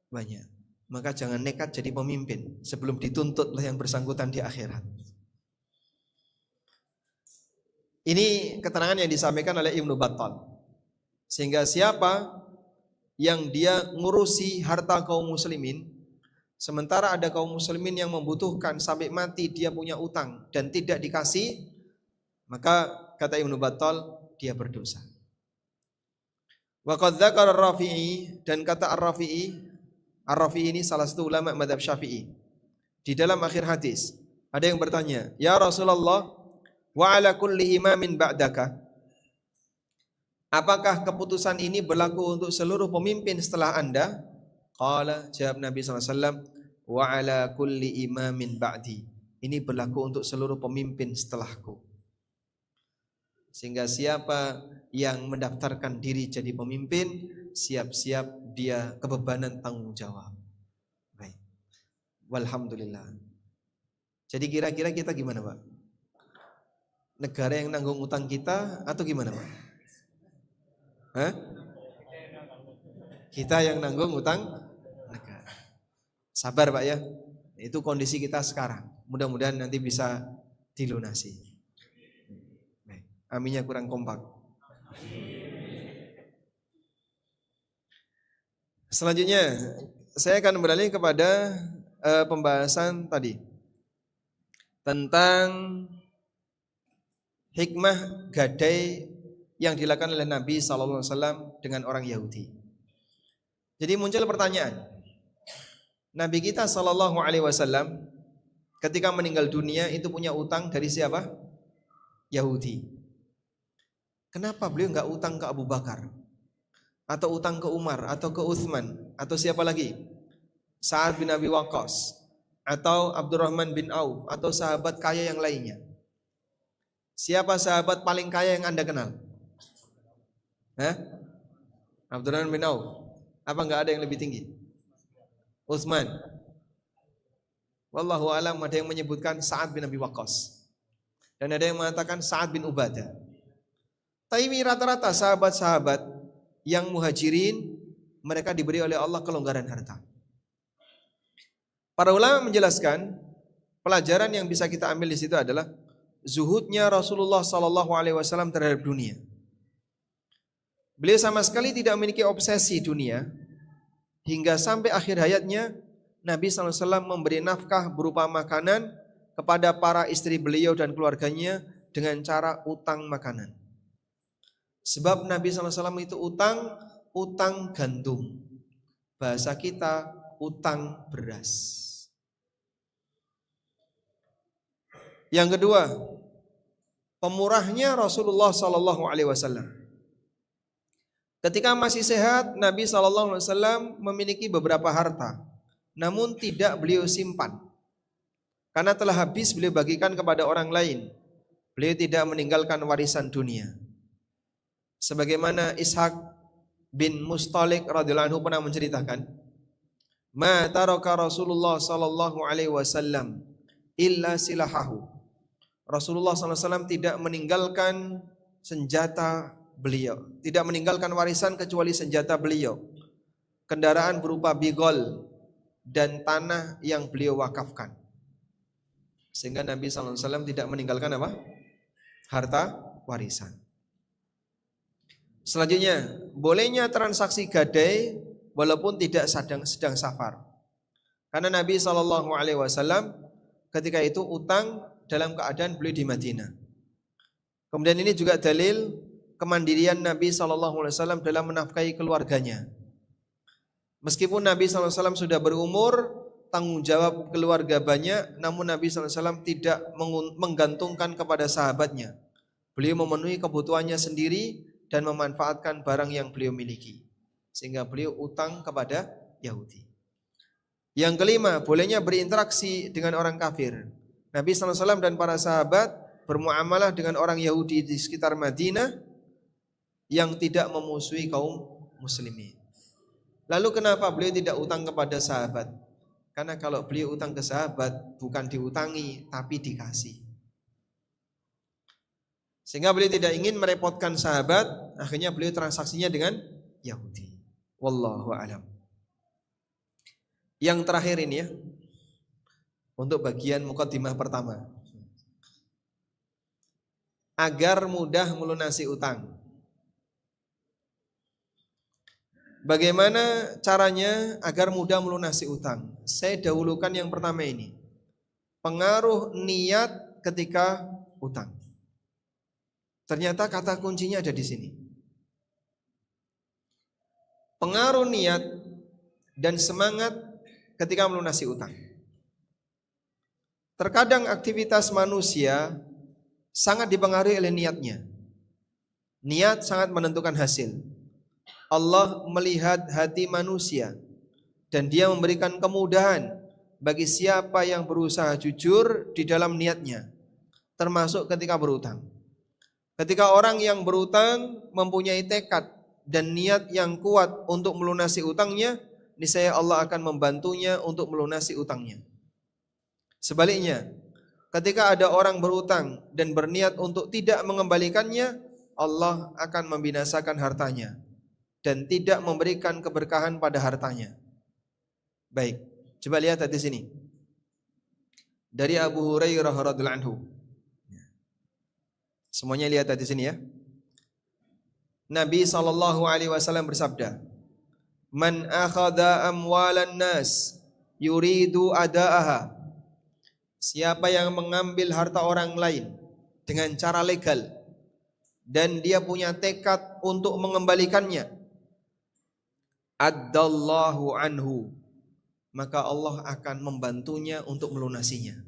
Banyak. Maka jangan nekat jadi pemimpin sebelum dituntut oleh yang bersangkutan di akhirat. Ini keterangan yang disampaikan oleh Ibnu Battal. Sehingga siapa yang dia ngurusi harta kaum muslimin, sementara ada kaum muslimin yang membutuhkan sampai mati dia punya utang dan tidak dikasih, maka kata Ibnu Battal dia berdosa. Wa qad dzakara Ar-Rafi'i, dan kata Ar-Rafi'i, Ar-Rafi'i ini salah satu ulama mazhab Syafi'i. Di dalam akhir hadis ada yang bertanya, "Ya Rasulullah, wa ala kulli imamin ba'daka?" Apakah keputusan ini berlaku untuk seluruh pemimpin setelah Anda? Qala, jawab Nabi SAW, wa ala kulli imamin ba'di. Ini berlaku untuk seluruh pemimpin setelahku. Sehingga siapa yang mendaftarkan diri jadi pemimpin, siap-siap dia kebebanan tanggung jawab. Baik. Walhamdulillah. Jadi kira-kira kita gimana Pak? Negara yang nanggung utang kita atau gimana Pak? Hah? Kita yang nanggung utang negara. Sabar Pak ya. Itu kondisi kita sekarang. Mudah-mudahan nanti bisa dilunasi. Baik. Aminnya kurang kompak. Selanjutnya saya akan beralih kepada pembahasan tadi tentang hikmah gadai yang dilakukan oleh Nabi SAW dengan orang Yahudi. Jadi muncul pertanyaan, Nabi kita SAW ketika meninggal dunia itu punya utang dari siapa? Yahudi. Kenapa beliau enggak utang ke Abu Bakar? Atau utang ke Umar, atau ke Utsman, atau siapa lagi? Sa'ad bin Abi Waqqas, atau Abdurrahman bin Auf, atau sahabat kaya yang lainnya. Siapa sahabat paling kaya yang Anda kenal? Abdurrahman bin Auf. Apa enggak ada yang lebih tinggi? Utsman. Wallahu alam, ada yang menyebutkan Sa'ad bin Abi Waqqas. Dan ada yang mengatakan Sa'ad bin Ubadah. Tapi rata-rata sahabat-sahabat yang muhajirin, mereka diberi oleh Allah kelonggaran harta. Para ulama menjelaskan, pelajaran yang bisa kita ambil di situ adalah zuhudnya Rasulullah SAW terhadap dunia. Beliau sama sekali tidak memiliki obsesi dunia, hingga sampai akhir hayatnya Nabi SAW memberi nafkah berupa makanan kepada para istri beliau dan keluarganya dengan cara utang makanan. Sebab Nabi SAW itu utang gandum. Bahasa kita utang beras. Yang kedua, pemurahnya Rasulullah SAW. Ketika masih sehat, Nabi SAW memiliki beberapa harta, namun tidak beliau simpan. Karena telah habis beliau bagikan kepada orang lain. Beliau tidak meninggalkan warisan dunia. Sebagaimana Ishaq bin Mustalik radhiyallahu anhu pernah menceritakan, "Ma taraka Rasulullah sallallahu alaihi wasallam illa silahahu." Rasulullah SAW tidak meninggalkan senjata beliau, tidak meninggalkan warisan kecuali senjata beliau, kendaraan berupa bigol dan tanah yang beliau wakafkan. Sehingga Nabi SAW tidak meninggalkan apa? Harta warisan. Selanjutnya, bolehnya transaksi gadai walaupun tidak sedang safar. Karena Nabi SAW ketika itu utang dalam keadaan beliau di Madinah. Kemudian ini juga dalil kemandirian Nabi SAW dalam menafkahi keluarganya. Meskipun Nabi SAW sudah berumur, tanggung jawab keluarga banyak, namun Nabi SAW tidak menggantungkan kepada sahabatnya. Beliau memenuhi kebutuhannya sendiri dan memanfaatkan barang yang beliau miliki. Sehingga beliau utang kepada Yahudi. Yang kelima, bolehnya berinteraksi dengan orang kafir. Nabi SAW dan para sahabat bermuamalah dengan orang Yahudi di sekitar Madinah yang tidak memusuhi kaum muslimin. Lalu kenapa beliau tidak utang kepada sahabat? Karena kalau beliau utang ke sahabat bukan diutangi tapi dikasih. Sehingga beliau tidak ingin merepotkan sahabat, akhirnya beliau transaksinya dengan Yahudi. Wallahu a'lam. Yang terakhir ini ya, untuk bagian muqaddimah pertama. Agar mudah melunasi utang. Bagaimana caranya agar mudah melunasi utang? Saya dahulukan yang pertama ini. Pengaruh niat ketika utang. Ternyata kata kuncinya ada di sini. Pengaruh niat dan semangat ketika melunasi utang. Terkadang aktivitas manusia sangat dipengaruhi oleh niatnya. Niat sangat menentukan hasil. Allah melihat hati manusia dan Dia memberikan kemudahan bagi siapa yang berusaha jujur di dalam niatnya, termasuk ketika berutang. Ketika orang yang berutang mempunyai tekad dan niat yang kuat untuk melunasi utangnya, niscaya Allah akan membantunya untuk melunasi utangnya. Sebaliknya, ketika ada orang berutang dan berniat untuk tidak mengembalikannya, Allah akan membinasakan hartanya dan tidak memberikan keberkahan pada hartanya. Baik, coba lihat di sini. Dari Abu Hurairah radhiyallahu anhu. Semuanya lihat di sini ya. Nabi SAW bersabda, "Man akhadha amwalan nas yuridu adaaha." Siapa yang mengambil harta orang lain dengan cara legal dan dia punya tekad untuk mengembalikannya, addallahu anhu, maka Allah akan membantunya untuk melunasinya.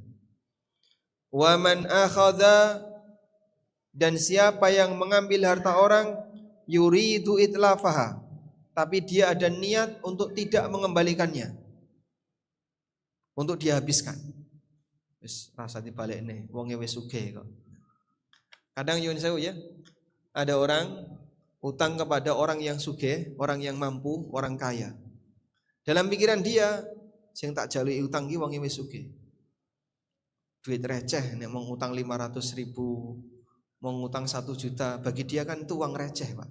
Wa man akhadha, dan siapa yang mengambil harta orang yuridu itlafaha, tapi dia ada niat untuk tidak mengembalikannya, untuk dihabiskan. Wis rasa dibalik nih, wonge wis sugih kok. Kadang nyuwun sewu ya, ada orang utang kepada orang yang sugih, orang yang mampu, orang kaya. Dalam pikiran dia, sing tak jalui utang ki wonge wis sugih. Duit receh, nek mau ngutang 500.000, mau ngutang 1 juta, bagi dia kan itu uang receh, Pak.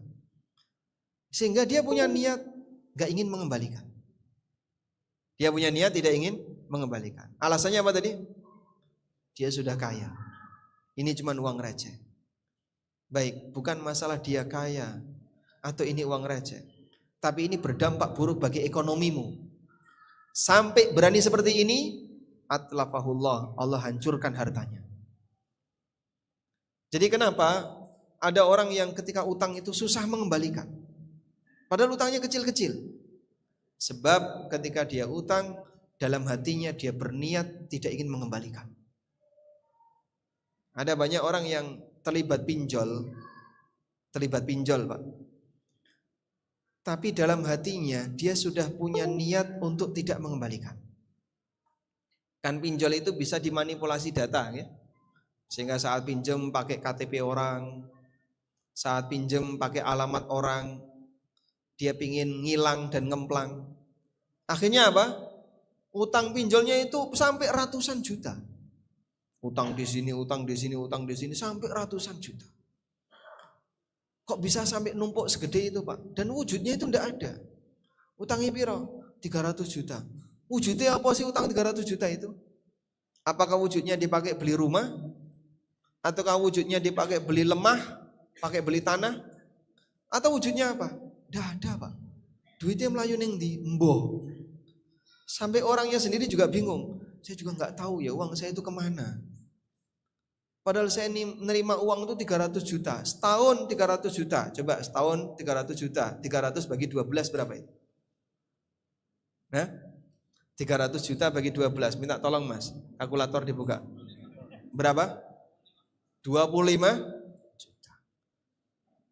Sehingga dia punya niat gak ingin mengembalikan. Dia punya niat tidak ingin mengembalikan. Alasannya apa tadi? Dia sudah kaya. Ini cuma uang receh. Baik, bukan masalah dia kaya atau ini uang receh, tapi ini berdampak buruk bagi ekonomimu. Sampai berani seperti ini, atlafahullah, Allah hancurkan hartanya. Jadi kenapa ada orang yang ketika utang itu susah mengembalikan? Padahal utangnya kecil-kecil. Sebab ketika dia utang, dalam hatinya dia berniat tidak ingin mengembalikan. Ada banyak orang yang terlibat pinjol Pak. Tapi dalam hatinya dia sudah punya niat untuk tidak mengembalikan. Kan pinjol itu bisa dimanipulasi data ya. Sehingga saat pinjam pakai KTP orang, saat pinjam pakai alamat orang, dia pingin ngilang dan ngemplang. Akhirnya apa? Utang pinjolnya itu sampai ratusan juta. Utang di sini, utang di sini, utang di sini sampai ratusan juta. Kok bisa sampai numpuk segede itu Pak? Dan wujudnya itu tidak ada. Utangnya piro? 300 juta. Wujudnya apa sih utang 300 juta itu? Apakah wujudnya dipakai beli rumah? Ataukah wujudnya dipakai beli lemah? Pakai beli tanah? Atau wujudnya apa? Tidak ada Pak. Duitnya melayu ning ndi? Mboh. Sampai orangnya sendiri juga bingung. Saya juga nggak tahu ya uang saya itu kemana. Padahal saya menerima uang itu 300 juta. Setahun 300 juta. Coba setahun 300 juta. 300 bagi 12 berapa itu? Nah, 300 juta bagi 12. Minta tolong Mas, kalkulator dibuka. Berapa? 25 juta.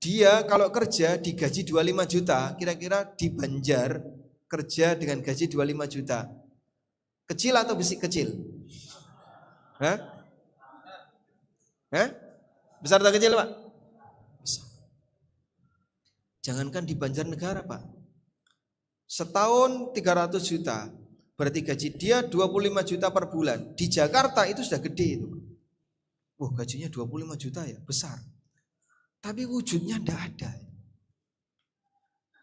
Dia kalau kerja digaji 25 juta, kira-kira di Banjar kerja dengan gaji 25 juta. Kecil atau kecil? Hah? Besar atau kecil Pak? Besar. Jangankan di Banjarnegara Pak. Setahun 300 juta. Berarti gaji dia 25 juta per bulan. Di Jakarta itu sudah gede itu. Wah gajinya 25 juta ya, besar. Tapi wujudnya tidak ada.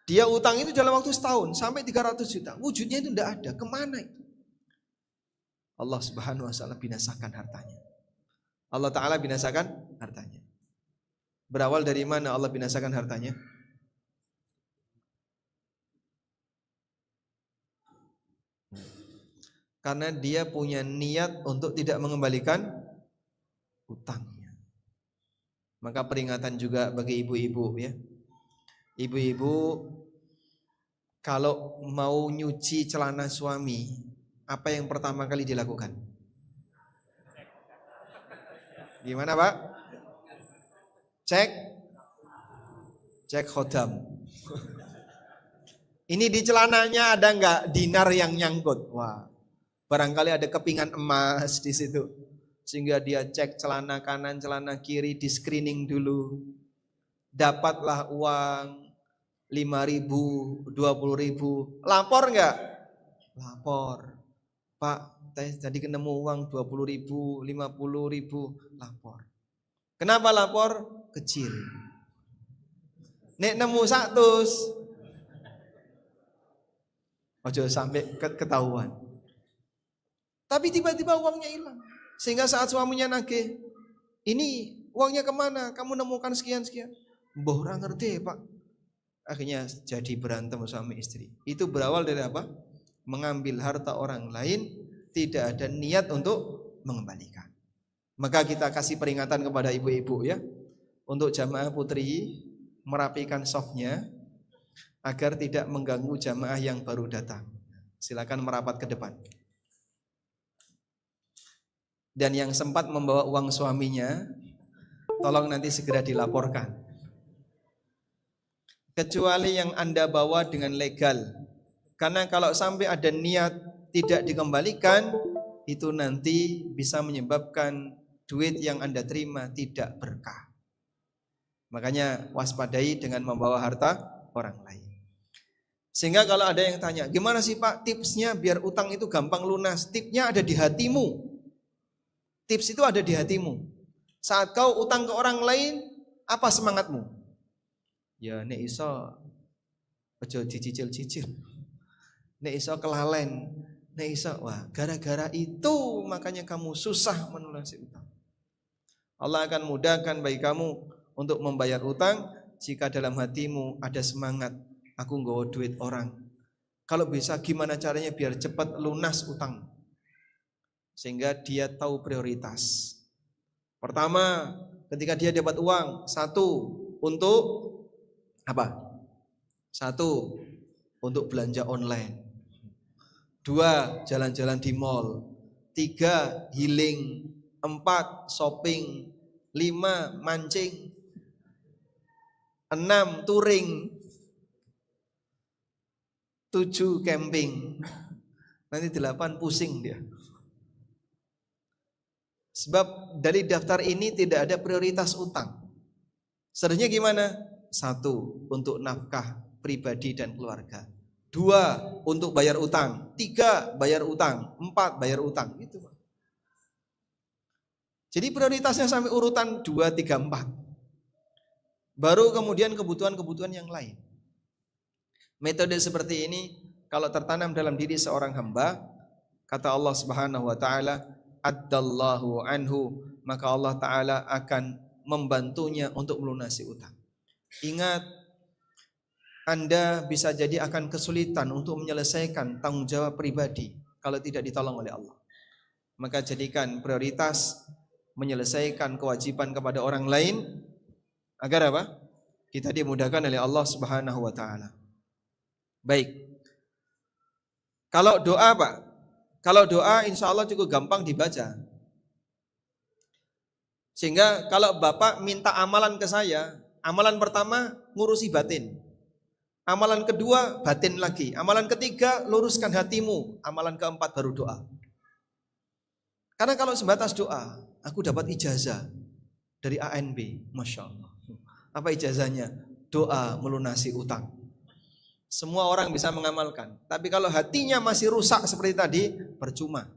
Dia utang itu dalam waktu setahun sampai 300 juta. Wujudnya itu tidak ada. Kemana itu? Allah Subhanahu wa ta'ala binasakan hartanya. Allah Ta'ala binasakan hartanya. Berawal dari mana Allah binasakan hartanya? Karena dia punya niat untuk tidak mengembalikan utangnya. Maka peringatan juga bagi ibu-ibu ya. Ibu-ibu kalau mau nyuci celana suami, apa yang pertama kali dilakukan? Gimana Pak? Cek khodam. Ini di celananya ada nggak dinar yang nyangkut? Wah, barangkali ada kepingan emas di situ. Sehingga dia cek celana kanan, celana kiri, di screening dulu. Dapatlah uang 5.000, 20.000. Lapor nggak? Lapor. Pak, tadi ketemu uang 20.000, 50.000, lapor. Kenapa lapor? Kecil. Nek nemu 100. Ojo sampai ketahuan. Tapi tiba-tiba uangnya hilang. Sehingga saat suaminya nagih, ini uangnya kemana? Kamu nemukan sekian-sekian. Mbah ora ngerti Pak. Akhirnya jadi berantem suami istri. Itu berawal dari apa? Mengambil harta orang lain, tidak ada niat untuk mengembalikan. Maka kita kasih peringatan kepada ibu-ibu ya, untuk jamaah putri merapikan softnya agar tidak mengganggu jamaah yang baru datang. Silakan merapat ke depan. Dan yang sempat membawa uang suaminya, tolong nanti segera dilaporkan. Kecuali yang Anda bawa dengan legal. Karena kalau sampai ada niat tidak dikembalikan, itu nanti bisa menyebabkan duit yang Anda terima tidak berkah. Makanya waspadai dengan membawa harta orang lain. Sehingga kalau ada yang tanya, gimana sih Pak tipsnya biar utang itu gampang lunas? Tipsnya ada di hatimu. Tips itu ada di hatimu. Saat kau utang ke orang lain, apa semangatmu? Ya nek iso aja dicicil-cicil. Nek iso kelalen, nek iso wah gara-gara itu makanya kamu susah melunasi utang. Allah akan mudahkan bagi kamu untuk membayar utang jika dalam hatimu ada semangat, aku nggawa duit orang. Kalau bisa gimana caranya biar cepat lunas utang. sehingga dia tahu prioritas. Pertama, ketika dia dapat uang, satu untuk apa? Satu untuk belanja online. Dua, jalan-jalan di mall. Tiga, healing. Empat, shopping. Lima, mancing. Enam, touring. Tujuh, camping. Nanti 8 pusing dia. Sebab dari daftar ini tidak ada prioritas utang. Sebenarnya gimana? Satu, untuk nafkah pribadi dan keluarga. Dua, untuk bayar utang. Tiga, bayar utang. Empat, bayar utang. Gitu. Jadi prioritasnya sampai urutan 2, 3, 4. Baru kemudian kebutuhan-kebutuhan yang lain. Metode seperti ini kalau tertanam dalam diri seorang hamba, kata Allah Subhanahu wa taala, addallahu anhu, maka Allah taala akan membantunya untuk melunasi utang. Ingat, Anda bisa jadi akan kesulitan untuk menyelesaikan tanggung jawab pribadi kalau tidak ditolong oleh Allah. Maka jadikan prioritas menyelesaikan kewajiban kepada orang lain agar apa? Kita dimudahkan oleh Allah Subhanahu wa taala. Baik. Kalau doa Pak, kalau doa insya Allah cukup gampang dibaca. Sehingga kalau Bapak minta amalan ke saya, amalan pertama ngurusi batin. Amalan kedua batin lagi. Amalan ketiga luruskan hatimu. Amalan keempat baru doa. Karena kalau sebatas doa, aku dapat ijazah dari ANB, Masya Allah. Apa ijazahnya? Doa melunasi utang. Semua orang bisa mengamalkan. Tapi kalau hatinya masih rusak seperti tadi, percuma.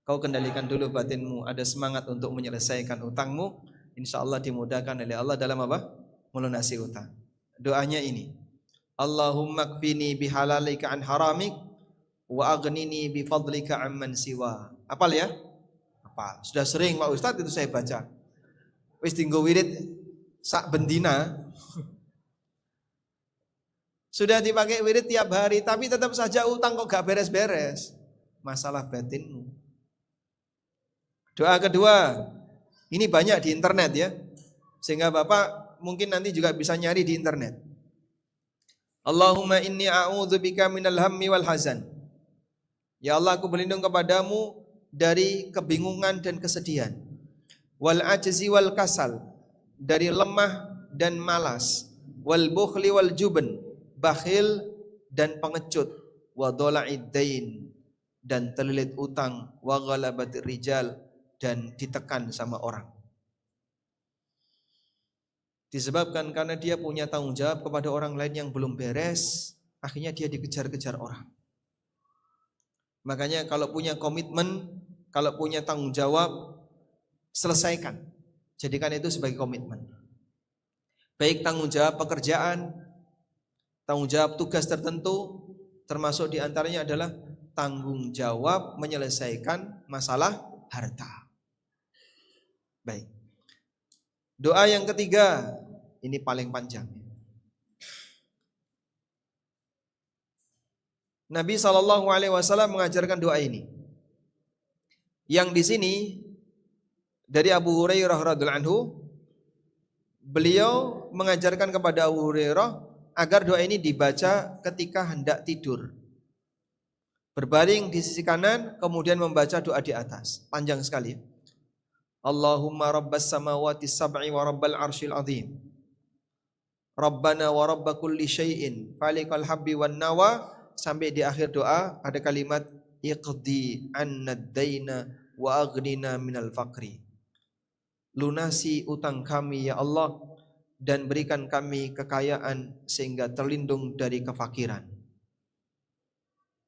Kau kendalikan dulu batinmu, ada semangat untuk menyelesaikan utangmu, insya Allah dimudahkan oleh Allah dalam apa? Melunasi utang. Doanya ini, Allahumma kfini bihalalika an haramik, wa aghnini bifadlika amman siwa. Apal ya? Apal. Sudah sering Pak Ustadz itu saya baca. Wis tinggo wirid sak bendina. Sudah dipakai wirid tiap hari, tapi tetap saja utang kok gak beres-beres. Masalah batinmu. Doa kedua, ini banyak di internet ya. Sehingga Bapak mungkin nanti juga bisa nyari di internet. Allahumma inni a'udzubika minal hammi wal hazan. Ya Allah, aku berlindung kepadamu dari kebingungan dan kesedihan. Wal ajzi wal kasal, dari lemah dan malas. Wal bukhli wal jubn, bakhil dan pengecut, wa dhala'id dain, dan terlilit utang, wa ghalabatir rijal, dan ditekan sama orang. Disebabkan karena dia punya tanggung jawab kepada orang lain yang belum beres, akhirnya dia dikejar-kejar orang. Makanya kalau punya komitmen, kalau punya tanggung jawab, selesaikan. Jadikan itu sebagai komitmen. Baik tanggung jawab pekerjaan, tanggung jawab tugas tertentu, termasuk diantaranya adalah tanggung jawab menyelesaikan masalah harta. Baik. Doa yang ketiga, ini paling panjang. Nabi SAW mengajarkan doa ini. Yang di sini dari Abu Hurairah radhiyallahu anhu, beliau mengajarkan kepada Abu Hurairah agar doa ini dibaca ketika hendak tidur. Berbaring di sisi kanan, kemudian membaca doa di atas. Panjang sekali. Allahumma rabbas samawati sab'i wa rabbal arshil azim. Rabbana wa rabba kulli syai'in falikal habbi wan nawa. Sampai di akhir doa ada kalimat iqdi anna ad-daina wa aghnina minal faqri. Lunasi utang kami ya Allah, dan berikan kami kekayaan sehingga terlindung dari kefakiran.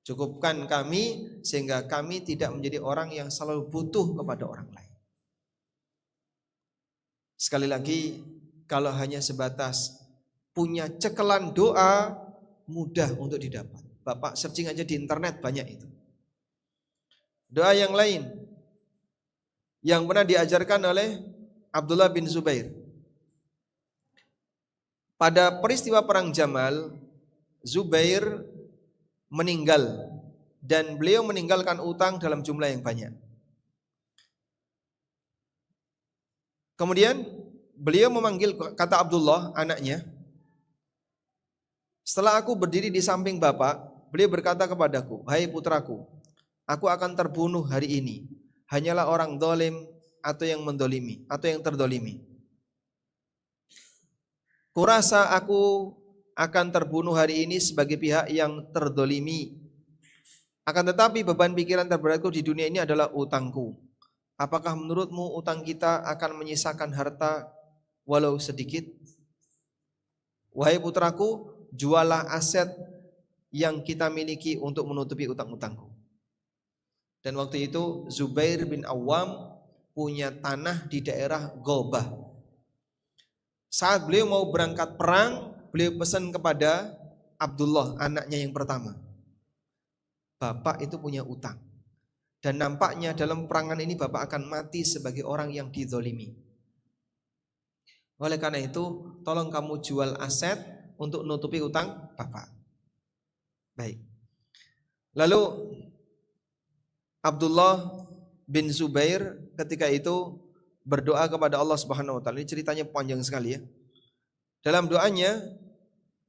Cukupkan kami sehingga kami tidak menjadi orang yang selalu butuh kepada orang lain. Sekali lagi, kalau hanya sebatas punya cekelan doa, mudah untuk didapat. Bapak searching aja di internet, banyak itu. Doa yang lain yang pernah diajarkan oleh Abdullah bin Zubair. Pada peristiwa perang Jamal, Zubair meninggal dan beliau meninggalkan utang dalam jumlah yang banyak. Kemudian beliau memanggil, kata Abdullah anaknya, setelah aku berdiri di samping bapak, beliau berkata kepadaku, hai putraku, aku akan terbunuh hari ini. Hanyalah orang dolim atau yang mendolimi atau yang terdolimi. Kurasa aku akan terbunuh hari ini sebagai pihak yang terdolimi. Akan tetapi beban pikiran terberatku di dunia ini adalah utangku. Apakah menurutmu utang kita akan menyisakan harta walau sedikit? Wahai putraku, jualah aset yang kita miliki untuk menutupi utang-utangku. Dan waktu itu Zubair bin Awam punya tanah di daerah Gobah. Saat beliau mau berangkat perang, beliau pesan kepada Abdullah, anaknya yang pertama, bapak itu punya utang, dan nampaknya dalam perangan ini bapak akan mati sebagai orang yang dizolimi. Oleh karena itu, tolong kamu jual aset untuk menutupi utang bapak. Baik. Lalu Abdullah bin Zubair ketika itu berdoa kepada Allah Subhanahu wa taala. Ini ceritanya panjang sekali ya. Dalam doanya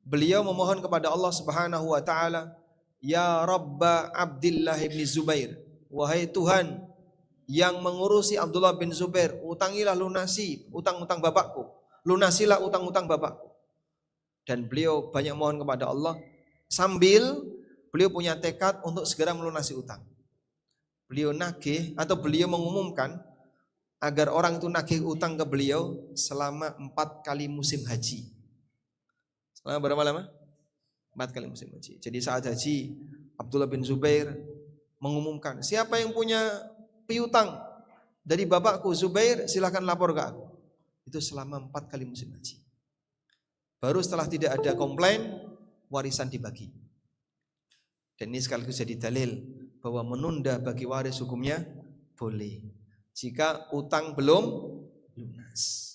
beliau memohon kepada Allah Subhanahu wa taala, ya Rabba Abdillah bin Zubair, wahai Tuhan yang mengurusi Abdullah bin Zubair, utangilah lunasi utang-utang bapakku, lunasilah utang-utang bapakku. Dan beliau banyak mohon kepada Allah sambil beliau punya tekad untuk segera melunasi utang. Beliau nagih atau beliau mengumumkan agar orang itu nagih utang ke beliau selama 4 kali musim haji. Selama berapa lama? 4 kali musim haji. Jadi saat haji, Abdullah bin Zubair mengumumkan, siapa yang punya piutang dari bapakku Zubair, silahkan lapor ke aku. Itu selama 4 kali musim haji. Baru setelah tidak ada komplain, warisan dibagi. Dan ini sekaligus jadi dalil bahwa menunda bagi waris hukumnya boleh jika utang belum lunas.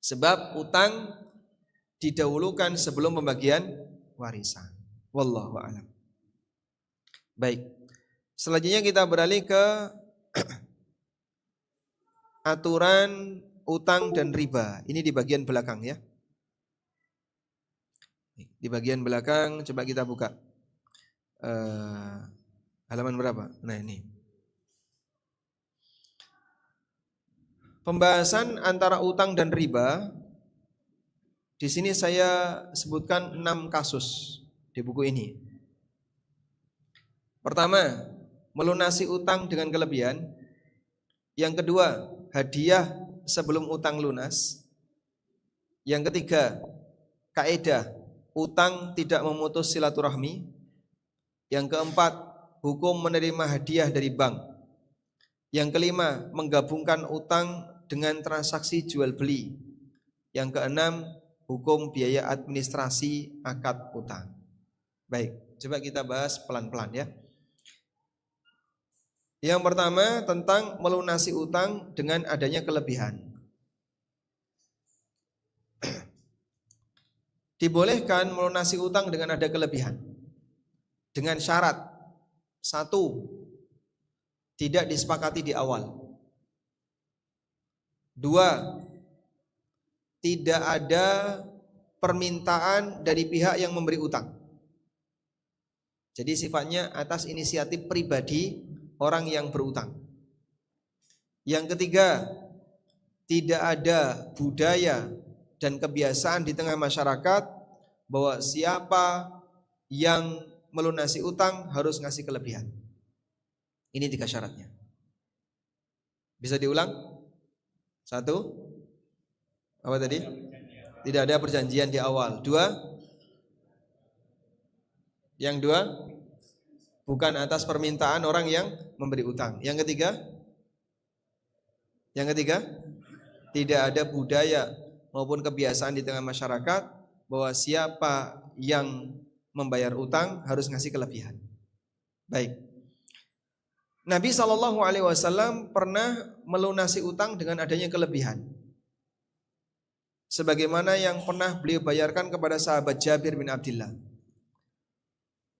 Sebab utang didahulukan sebelum pembagian warisan. Wallahu a'lam. Baik. Selanjutnya kita beralih ke aturan utang dan riba. Ini di bagian belakang ya. Di bagian belakang coba kita buka. Halaman berapa? Nah ini. Pembahasan antara utang dan riba. Di sini saya sebutkan 6 kasus di buku ini. Pertama, melunasi utang dengan kelebihan. Yang kedua, hadiah sebelum utang lunas. Yang ketiga, kaidah utang tidak memutus silaturahmi. Yang keempat, hukum menerima hadiah dari bank. Yang kelima, menggabungkan utang dengan transaksi jual beli. Yang keenam, hukum biaya administrasi akad utang. Baik, coba kita bahas pelan-pelan ya. Yang pertama tentang melunasi utang dengan adanya kelebihan. Dibolehkan melunasi utang dengan ada kelebihan. Dengan syarat, 1, tidak disepakati di awal. 2, tidak ada permintaan dari pihak yang memberi utang. Jadi sifatnya atas inisiatif pribadi orang yang berutang. Yang ketiga, tidak ada budaya dan kebiasaan di tengah masyarakat bahwa siapa yang melunasi utang harus ngasih kelebihan. Ini 3 syaratnya. Bisa diulang? 1, apa tadi? Tidak ada perjanjian di awal. 2, yang 2, bukan atas permintaan orang yang memberi utang. Yang ketiga, tidak ada budaya maupun kebiasaan di tengah masyarakat bahwa siapa yang membayar utang harus ngasih kelebihan. Baik. Nabi SAW pernah melunasi utang dengan adanya kelebihan. Sebagaimana yang pernah beliau bayarkan kepada sahabat Jabir bin Abdullah.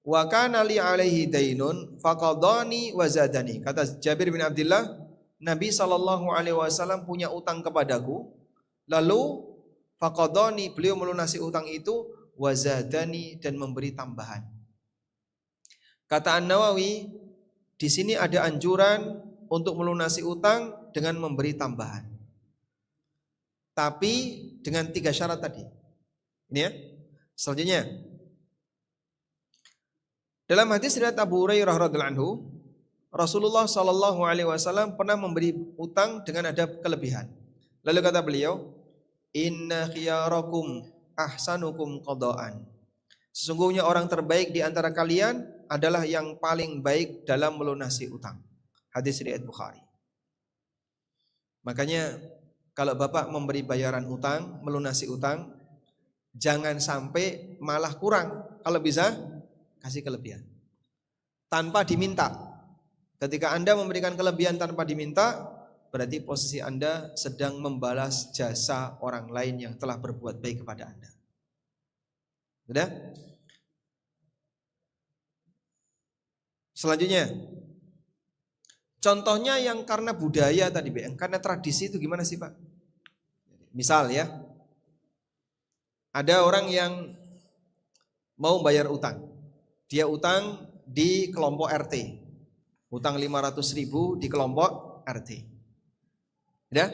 Wa kana li alaihi dainun faqadani wa zadani. Kata Jabir bin Abdullah, Nabi sallallahu alaihi wasallam punya utang kepadaku, lalu faqadani, beliau melunasi utang itu, wa zadani, dan memberi tambahan. Kata An-Nawawi, di sini ada anjuran untuk melunasi utang dengan memberi tambahan. Tapi dengan 3 syarat tadi. Ini ya. Selanjutnya, dalam hadis riwayat Abu Hurairah radhiyallahu anhu, Rasulullah sallallahu alaihi wasallam pernah memberi utang dengan ada kelebihan. Lalu kata beliau, inna khiyarakum ahsanukum qadaan. Sesungguhnya orang terbaik di antara kalian adalah yang paling baik dalam melunasi utang. Hadis riwayat Bukhari. Makanya kalau Bapak memberi bayaran utang, melunasi utang, jangan sampai malah kurang. Kalau bisa kasih kelebihan tanpa diminta. Ketika Anda memberikan kelebihan tanpa diminta, berarti posisi Anda sedang membalas jasa orang lain yang telah berbuat baik kepada Anda. Sudah? Selanjutnya, contohnya yang karena budaya tadi, yang karena tradisi itu gimana sih Pak? Misal ya, ada orang yang mau bayar utang. Dia utang di kelompok RT. Utang 500.000 di kelompok RT. Ya?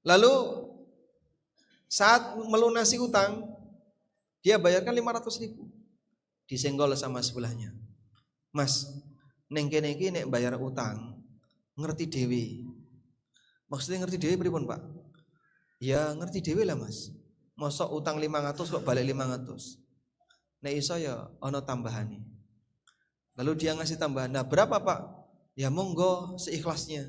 Lalu saat melunasi utang, dia bayarkan 500.000. Disenggol sama sebelahnya. Mas, neng kene iki nek bayar utang ngerti dewe. Maksudnya ngerti dewe pripun, Pak? Ya ngerti dewe lah, Mas. Mosok utang 500 kok balik 500. Nek iso ya ana tambahane. Lalu dia ngasih tambahan. Nah, berapa, Pak? Ya monggo seikhlasnya.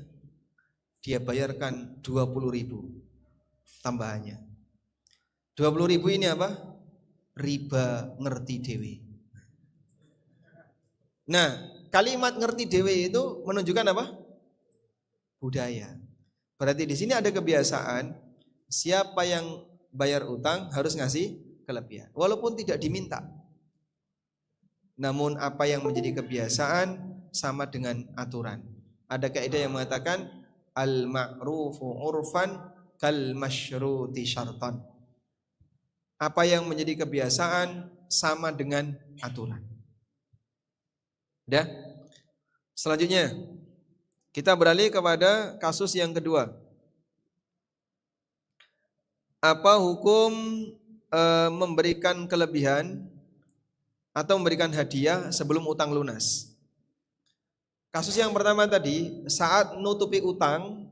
Dia bayarkan 20.000 tambahannya. 20.000 ini apa? Riba ngerti dewe. Nah, kalimat ngerti dewe itu menunjukkan apa? Budaya. Berarti di sini ada kebiasaan, siapa yang bayar utang harus ngasih kelebihan, walaupun tidak diminta. Namun apa yang menjadi kebiasaan sama dengan aturan. Ada kaidah yang mengatakan al-ma'rufu urfan kal masyruti syartan. Apa yang menjadi kebiasaan sama dengan aturan. Udah? Selanjutnya kita beralih kepada kasus yang kedua. Apa hukum memberikan kelebihan atau memberikan hadiah sebelum utang lunas? Kasus yang pertama tadi, saat nutupi utang,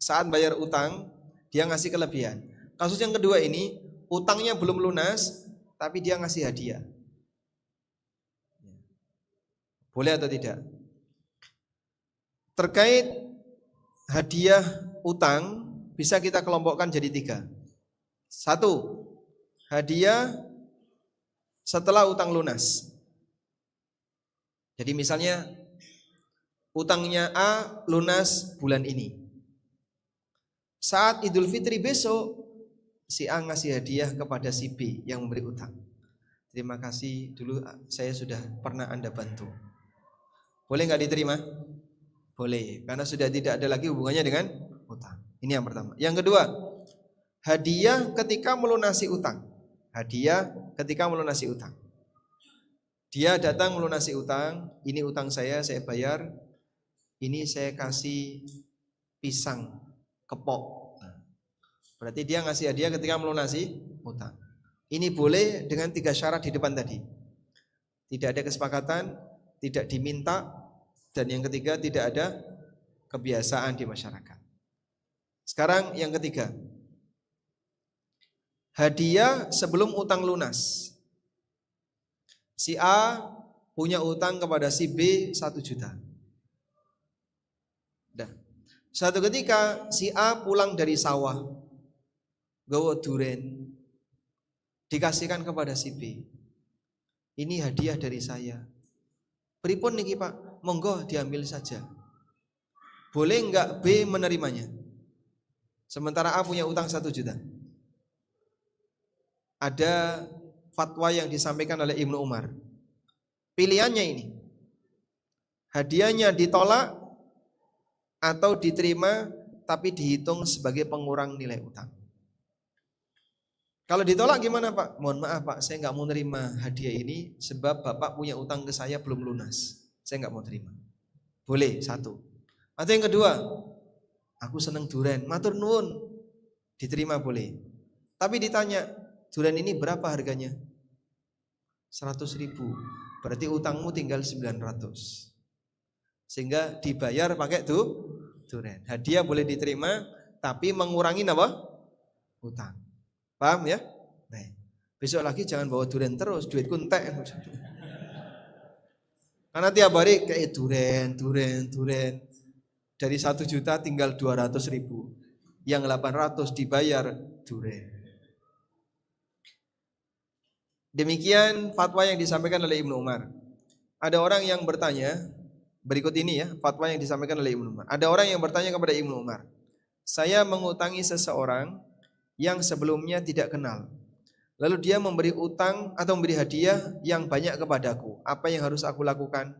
saat bayar utang, dia ngasih kelebihan. Kasus yang kedua ini, utangnya belum lunas, tapi dia ngasih hadiah. Boleh atau tidak? Terkait hadiah utang, bisa kita kelompokkan jadi 3. 1, hadiah setelah utang lunas. Jadi misalnya utangnya A lunas bulan ini. Saat Idul Fitri besok, si A ngasih hadiah kepada si B yang memberi utang. Terima kasih, dulu saya sudah pernah Anda bantu. Boleh nggak diterima? Boleh, karena sudah tidak ada lagi hubungannya dengan utang. Ini yang pertama. Yang kedua, hadiah ketika melunasi utang. Hadiah ketika melunasi utang. Dia datang melunasi utang, ini utang saya bayar, ini saya kasih pisang kepok. Berarti dia ngasih hadiah ketika melunasi utang. Ini boleh dengan 3 syarat di depan tadi. Tidak ada kesepakatan, tidak diminta, dan yang ketiga tidak ada kebiasaan di masyarakat. Sekarang yang ketiga, hadiah sebelum utang lunas. Si A punya utang kepada si B 1 juta. Nah, suatu ketika si A pulang dari sawah, gawa duren, dikasihkan kepada si B. Ini hadiah dari saya. Pripun niki Pak? Monggo diambil saja. Boleh enggak B menerimanya? Sementara A punya utang 1 juta. Ada fatwa yang disampaikan oleh Ibnu Umar. Pilihannya ini, hadiahnya ditolak atau diterima tapi dihitung sebagai pengurang nilai utang. Kalau ditolak gimana Pak? Mohon maaf Pak, saya nggak mau terima hadiah ini sebab Bapak punya utang ke saya belum lunas. Saya nggak mau terima. Boleh, satu. Atau yang kedua, aku seneng duren, matur nuwun, diterima boleh. Tapi ditanya, duren ini berapa harganya? 100.000. Berarti utangmu tinggal 900. Sehingga dibayar pakai duren. Hadiah boleh diterima, tapi mengurangi apa? Utang. Paham ya? Nah, besok lagi jangan bawa duren terus, duitku entek. Karena tiap hari kayak duren. Dari 1 juta tinggal 200.000. Yang 800 dibayar duren. Demikian fatwa yang disampaikan oleh Ibnu Umar. Ada orang yang bertanya, berikut ini ya fatwa yang disampaikan oleh Ibnu Umar. Ada orang yang bertanya kepada Ibnu Umar, saya mengutangi seseorang yang sebelumnya tidak kenal. Lalu dia memberi utang atau memberi hadiah yang banyak kepadaku. Apa yang harus aku lakukan?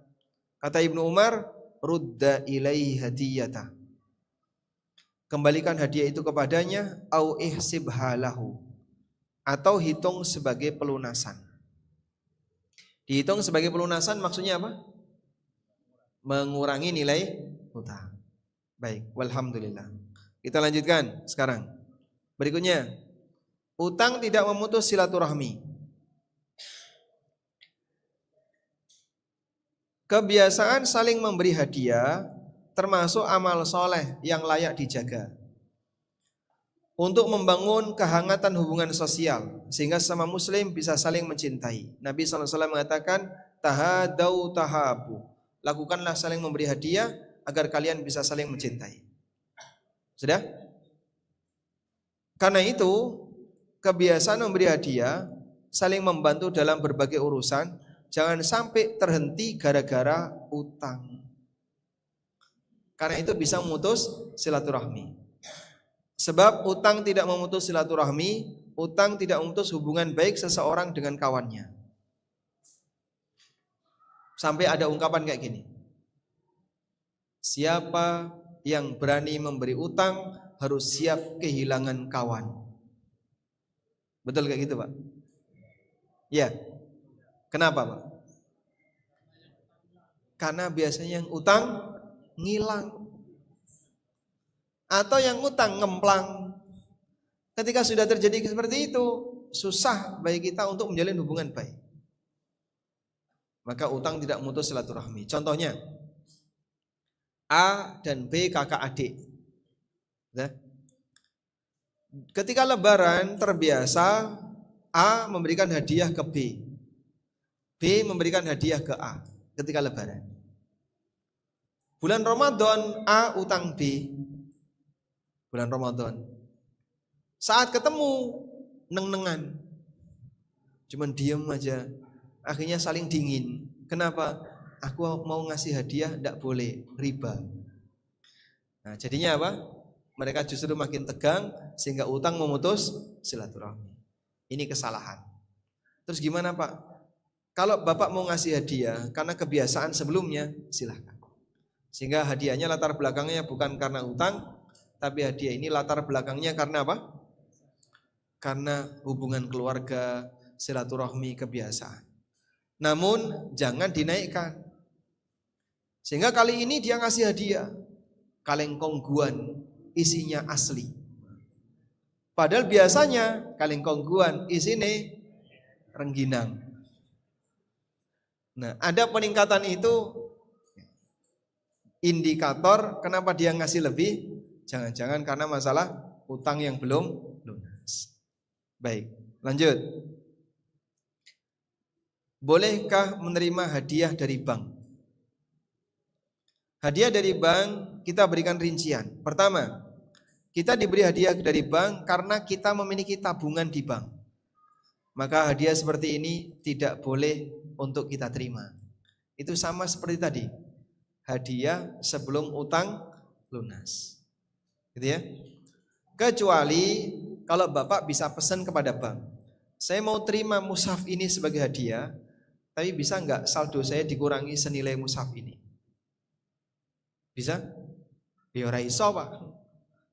Kata Ibnu Umar, rudda ilaihi hadiyata. Kembalikan hadiah itu kepadanya, au ihsibha lahu. Atau hitung sebagai pelunasan. Dihitung sebagai pelunasan maksudnya apa? Mengurangi nilai utang. Baik, walhamdulillah. Kita lanjutkan sekarang. Berikutnya, utang tidak memutus silaturahmi. Kebiasaan saling memberi hadiah termasuk amal soleh yang layak dijaga untuk membangun kehangatan hubungan sosial sehingga sesama muslim bisa saling mencintai. Nabi SAW mengatakan tahadau tahabu, lakukanlah saling memberi hadiah agar kalian bisa saling mencintai. Sudah? Karena itu kebiasaan memberi hadiah, saling membantu dalam berbagai urusan, jangan sampai terhenti gara-gara utang. Karena itu bisa memutus silaturahmi. Sebab utang tidak memutus silaturahmi, utang tidak memutus hubungan baik seseorang dengan kawannya. Sampai ada ungkapan kayak gini, siapa yang berani memberi utang harus siap kehilangan kawan. Betul kayak gitu Pak? Ya. Kenapa Pak? Karena biasanya yang utang ngilang. Atau yang utang ngemplang. Ketika sudah terjadi seperti itu, susah bagi kita untuk menjalin hubungan baik. Maka utang tidak memutus silaturahmi. Contohnya, A dan B kakak adik. Nah, ketika lebaran terbiasa A memberikan hadiah ke B, B memberikan hadiah ke A ketika lebaran. Bulan Ramadan A utang B. Bulan Ramadan. Saat ketemu neng-nengan. Cuman diem aja. Akhirnya saling dingin. Kenapa? Aku mau ngasih hadiah enggak boleh, riba. Nah, jadinya apa? Mereka justru makin tegang sehingga utang memutus silaturahmi. Ini kesalahan. Terus gimana Pak? Kalau Bapak mau ngasih hadiah karena kebiasaan sebelumnya, silahkan. Sehingga hadiahnya latar belakangnya bukan karena utang, tapi hadiah ini latar belakangnya karena apa? Karena hubungan keluarga, silaturahmi, kebiasaan. Namun jangan dinaikkan. Sehingga kali ini dia ngasih hadiah kaleng kongguan, isinya asli. Padahal biasanya kaleng kongguan isinya rengginang. Nah, ada peningkatan itu indikator kenapa dia ngasih lebih. Jangan-jangan karena masalah utang yang belum lunas. Baik, lanjut. Bolehkah menerima hadiah dari bank? Hadiah dari bank kita berikan rincian. Pertama, kita diberi hadiah dari bank karena kita memiliki tabungan di bank. Maka hadiah seperti ini tidak boleh untuk kita terima. Itu sama seperti tadi, hadiah sebelum utang lunas. Gitu ya. Kecuali kalau Bapak bisa pesan kepada bank, saya mau terima mushaf ini sebagai hadiah, tapi bisa nggak saldo saya dikurangi senilai mushaf ini? Bisa? Ya ora iso, Pak.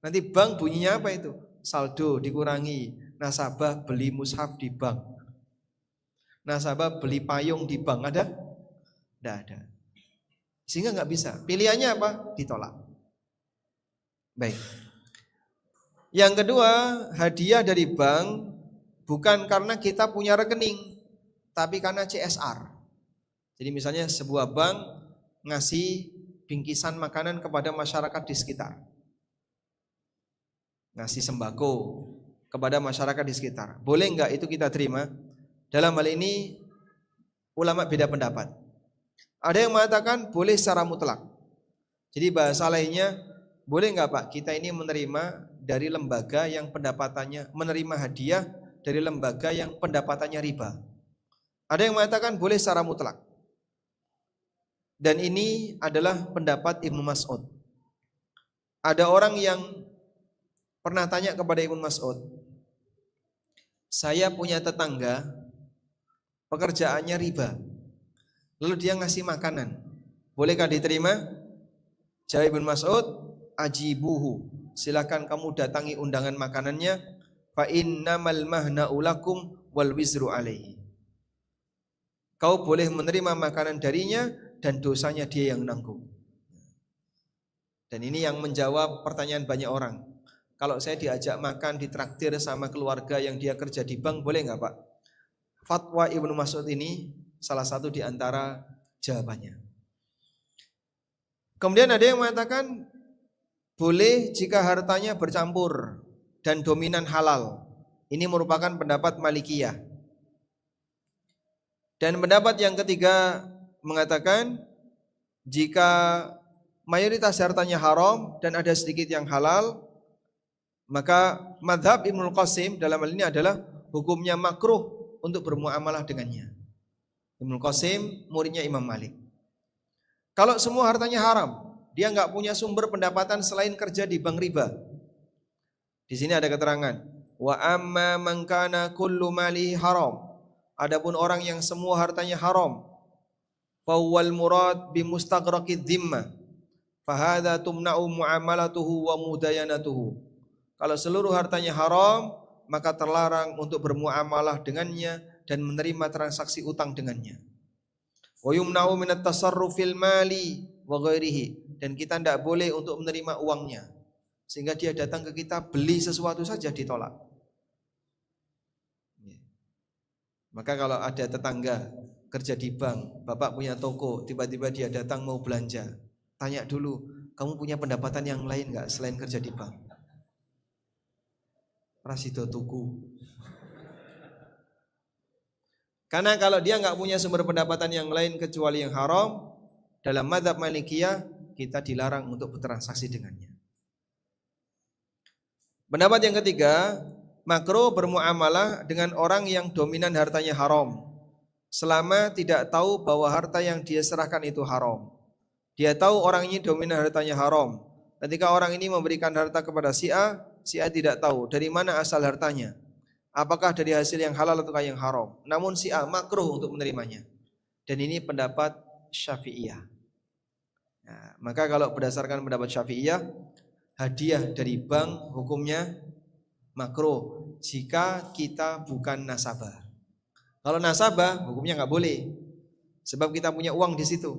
Nanti bank bunyinya apa itu? Saldo dikurangi nasabah beli mushaf di bank. Nasabah beli payung di bank ada? Tidak ada. Sehingga nggak bisa. Pilihannya apa? Ditolak. Baik. Yang kedua, hadiah dari bank bukan karena kita punya rekening, tapi karena CSR. Jadi misalnya sebuah bank ngasih bingkisan makanan kepada masyarakat di sekitar, ngasih sembako kepada masyarakat di sekitar. Boleh enggak itu kita terima? Dalam hal ini ulama beda pendapat. Ada yang mengatakan boleh secara mutlak. Jadi bahasa lainnya, boleh enggak Pak kita ini menerima dari lembaga yang pendapatannya, menerima hadiah dari lembaga yang pendapatannya riba. Ada yang mengatakan boleh secara mutlak. Dan ini adalah pendapat Ibnu Mas'ud. Ada orang yang pernah tanya kepada Ibnu Mas'ud, saya punya tetangga pekerjaannya riba, lalu dia ngasih makanan, bolehkah diterima? Jawab Ibnu Mas'ud, ajibuhu, silakan kamu datangi undangan makanannya, fa innamal mahna'u lakum wal wizru alaihi. Kau boleh menerima makanan darinya dan dosanya dia yang nanggung. Dan ini yang menjawab pertanyaan banyak orang. Kalau saya diajak makan ditraktir sama keluarga yang dia kerja di bank, boleh nggak Pak? Fatwa Ibnu Mas'ud ini salah satu di antara jawabannya. Kemudian ada yang mengatakan boleh jika hartanya bercampur dan dominan halal. Ini merupakan pendapat Malikiyah. Dan pendapat yang ketiga mengatakan jika mayoritas hartanya haram dan ada sedikit yang halal, maka madhab Ibnul Qasim dalam hal ini adalah hukumnya makruh untuk bermuamalah dengannya. Ibnul Qasim muridnya Imam Malik. Kalau semua hartanya haram, dia nggak punya sumber pendapatan selain kerja di bank riba. Di sini ada keterangan, wa amma man kana kullu malihi haram. Adapun orang yang semua hartanya haram, fawwal murad bi mustaghraqid dhimmah, fahadha tumna'u muamalatuhu wa mudayanatuhu. Kalau seluruh hartanya haram, maka terlarang untuk bermuamalah dengannya dan menerima transaksi utang dengannya. Wa yumna'u minat tasarrufil mali wa ghairihi, dan kita tidak boleh untuk menerima uangnya. Sehingga dia datang ke kita beli sesuatu saja ditolak. Maka kalau ada tetangga kerja di bank, bapak punya toko, tiba-tiba dia datang mau belanja, tanya dulu, kamu punya pendapatan yang lain enggak selain kerja di bank? Rasido tuku. Karena kalau dia enggak punya sumber pendapatan yang lain kecuali yang haram, dalam mazhab Malikiyah kita dilarang untuk bertransaksi dengannya. Pendapat yang ketiga, makruh bermuamalah dengan orang yang dominan hartanya haram, selama tidak tahu bahwa harta yang dia serahkan itu haram. Dia tahu orang ini dominan hartanya haram. Ketika orang ini memberikan harta kepada si A tidak tahu dari mana asal hartanya, apakah dari hasil yang halal atau yang haram. Namun si A makruh untuk menerimanya. Dan ini pendapat Syafi'iyah. Nah, maka kalau berdasarkan pendapat Syafi'iyah, hadiah dari bank hukumnya makruh jika kita bukan nasabah. Kalau nasabah hukumnya nggak boleh, sebab kita punya uang di situ.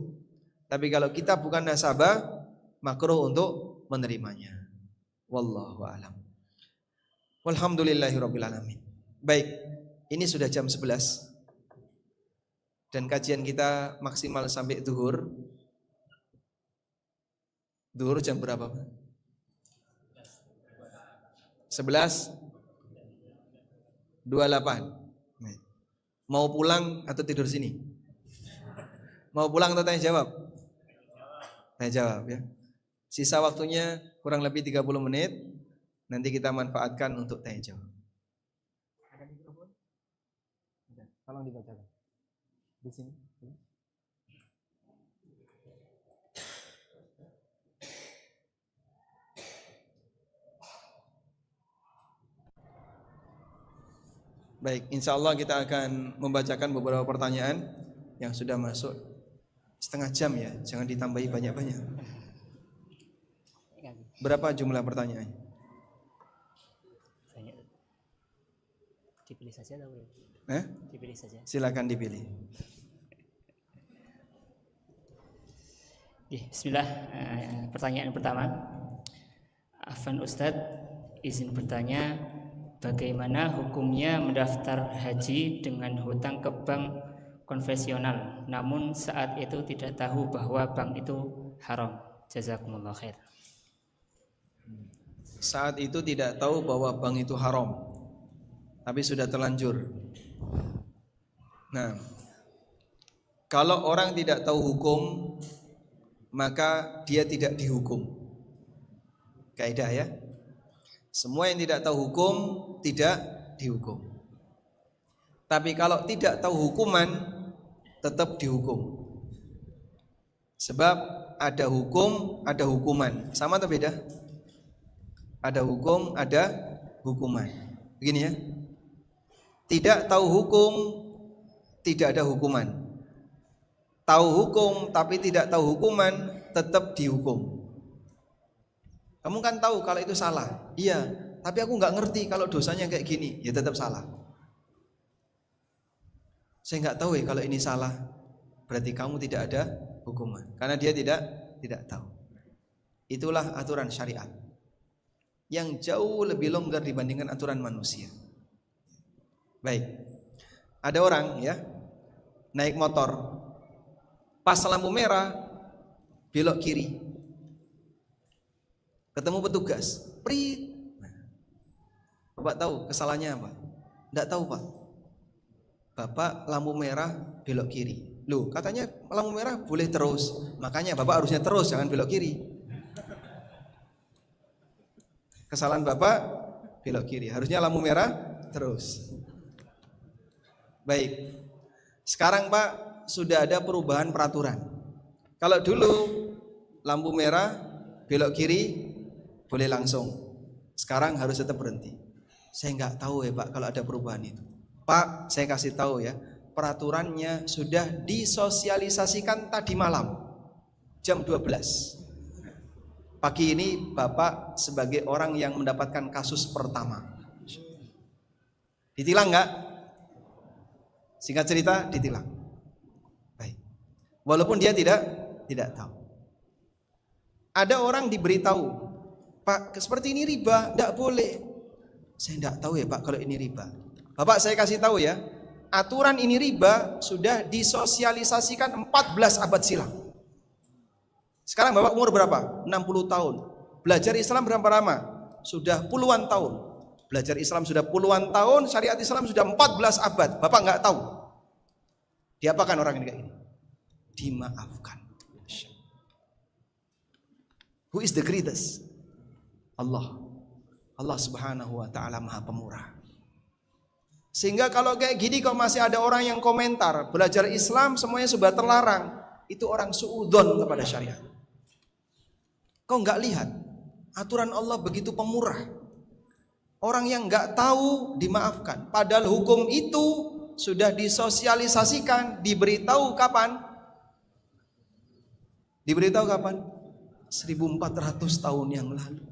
Tapi kalau kita bukan nasabah, makruh untuk menerimanya. Wallahu a'lam. Walhamdulillahirabbil alamin. Baik, ini sudah jam 11 dan kajian kita maksimal sampai zuhur. Zuhur jam berapa? 11:28. Mau pulang atau tidur sini? Mau pulang atau tanya jawab? Tanya jawab ya. Sisa waktunya kurang lebih 30 menit. Nanti kita manfaatkan untuk tanya jawab. Ada mikrofon? Tolong dibacakan. Di sini. Baik, insya Allah kita akan membacakan beberapa pertanyaan Yang sudah masuk setengah jam ya, jangan ditambahi banyak-banyak. Berapa jumlah pertanyaan? Banyak. Dipilih saja atau dipilih saja. Silakan dipilih. Bismillah. Pertanyaan pertama, Afan Ustadz izin bertanya, bagaimana hukumnya mendaftar haji dengan hutang ke bank konvensional, namun saat itu tidak tahu bahwa bank itu haram? Jazakumullah khair. Saat itu tidak tahu bahwa bank itu haram, tapi sudah terlanjur. Nah, kalau orang tidak tahu hukum, maka dia tidak dihukum. Kaidah ya. Semua yang tidak tahu hukum tidak dihukum. Tapi kalau tidak tahu hukuman, tetap dihukum. Sebab ada hukum, ada hukuman. Sama atau beda? Ada hukum, ada hukuman. Begini ya. Tidak tahu hukum, tidak ada hukuman. Tahu hukum tapi tidak tahu hukuman, tetap dihukum. Kamu kan tahu kalau itu salah. Iya, tapi aku nggak ngerti kalau dosanya kayak gini, ya tetap salah. Saya nggak tahu ya kalau ini salah, berarti kamu tidak ada hukuman, karena dia tidak tahu. Itulah aturan syariat yang jauh lebih longgar dibandingkan aturan manusia. Baik, ada orang ya naik motor, pas lampu merah belok kiri, ketemu petugas, prit. Bapak tahu kesalahannya apa? Tidak tahu Pak. Bapak lampu merah belok kiri. Loh, katanya lampu merah boleh terus, makanya Bapak harusnya terus, jangan belok kiri. Kesalahan Bapak belok kiri, harusnya lampu merah terus. Baik, sekarang Pak sudah ada perubahan peraturan. Kalau dulu lampu merah belok kiri boleh langsung, sekarang harus tetap berhenti. Saya nggak tahu ya Pak kalau ada perubahan itu. Pak, saya kasih tahu ya, peraturannya sudah disosialisasikan tadi malam jam 12. Pagi ini Bapak sebagai orang yang mendapatkan kasus pertama. Ditilang nggak? Singkat cerita, ditilang. Baik. Walaupun dia tidak tahu. Ada orang diberitahu, Pak, seperti ini riba, tidak boleh. Saya tidak tahu ya Pak kalau ini riba. Bapak saya kasih tahu ya, aturan ini riba sudah disosialisasikan 14 abad silam. Sekarang Bapak umur berapa? 60 tahun. Belajar Islam berapa lama? Sudah puluhan tahun. Belajar Islam sudah puluhan tahun, syariat Islam sudah 14 abad. Bapak nggak tahu. Diapakan orang ini kayak ini? Dimaafkan. Who is the greatest? Allah. Allah Subhanahu wa ta'ala Maha Pemurah. Sehingga kalau kayak gini kok masih ada orang yang komentar belajar Islam semuanya sudah terlarang, itu orang suudzon kepada syariat. Kau nggak lihat aturan Allah begitu pemurah. Orang yang nggak tahu dimaafkan. Padahal hukum itu sudah disosialisasikan, diberitahu kapan? Diberitahu kapan? 1400 tahun yang lalu.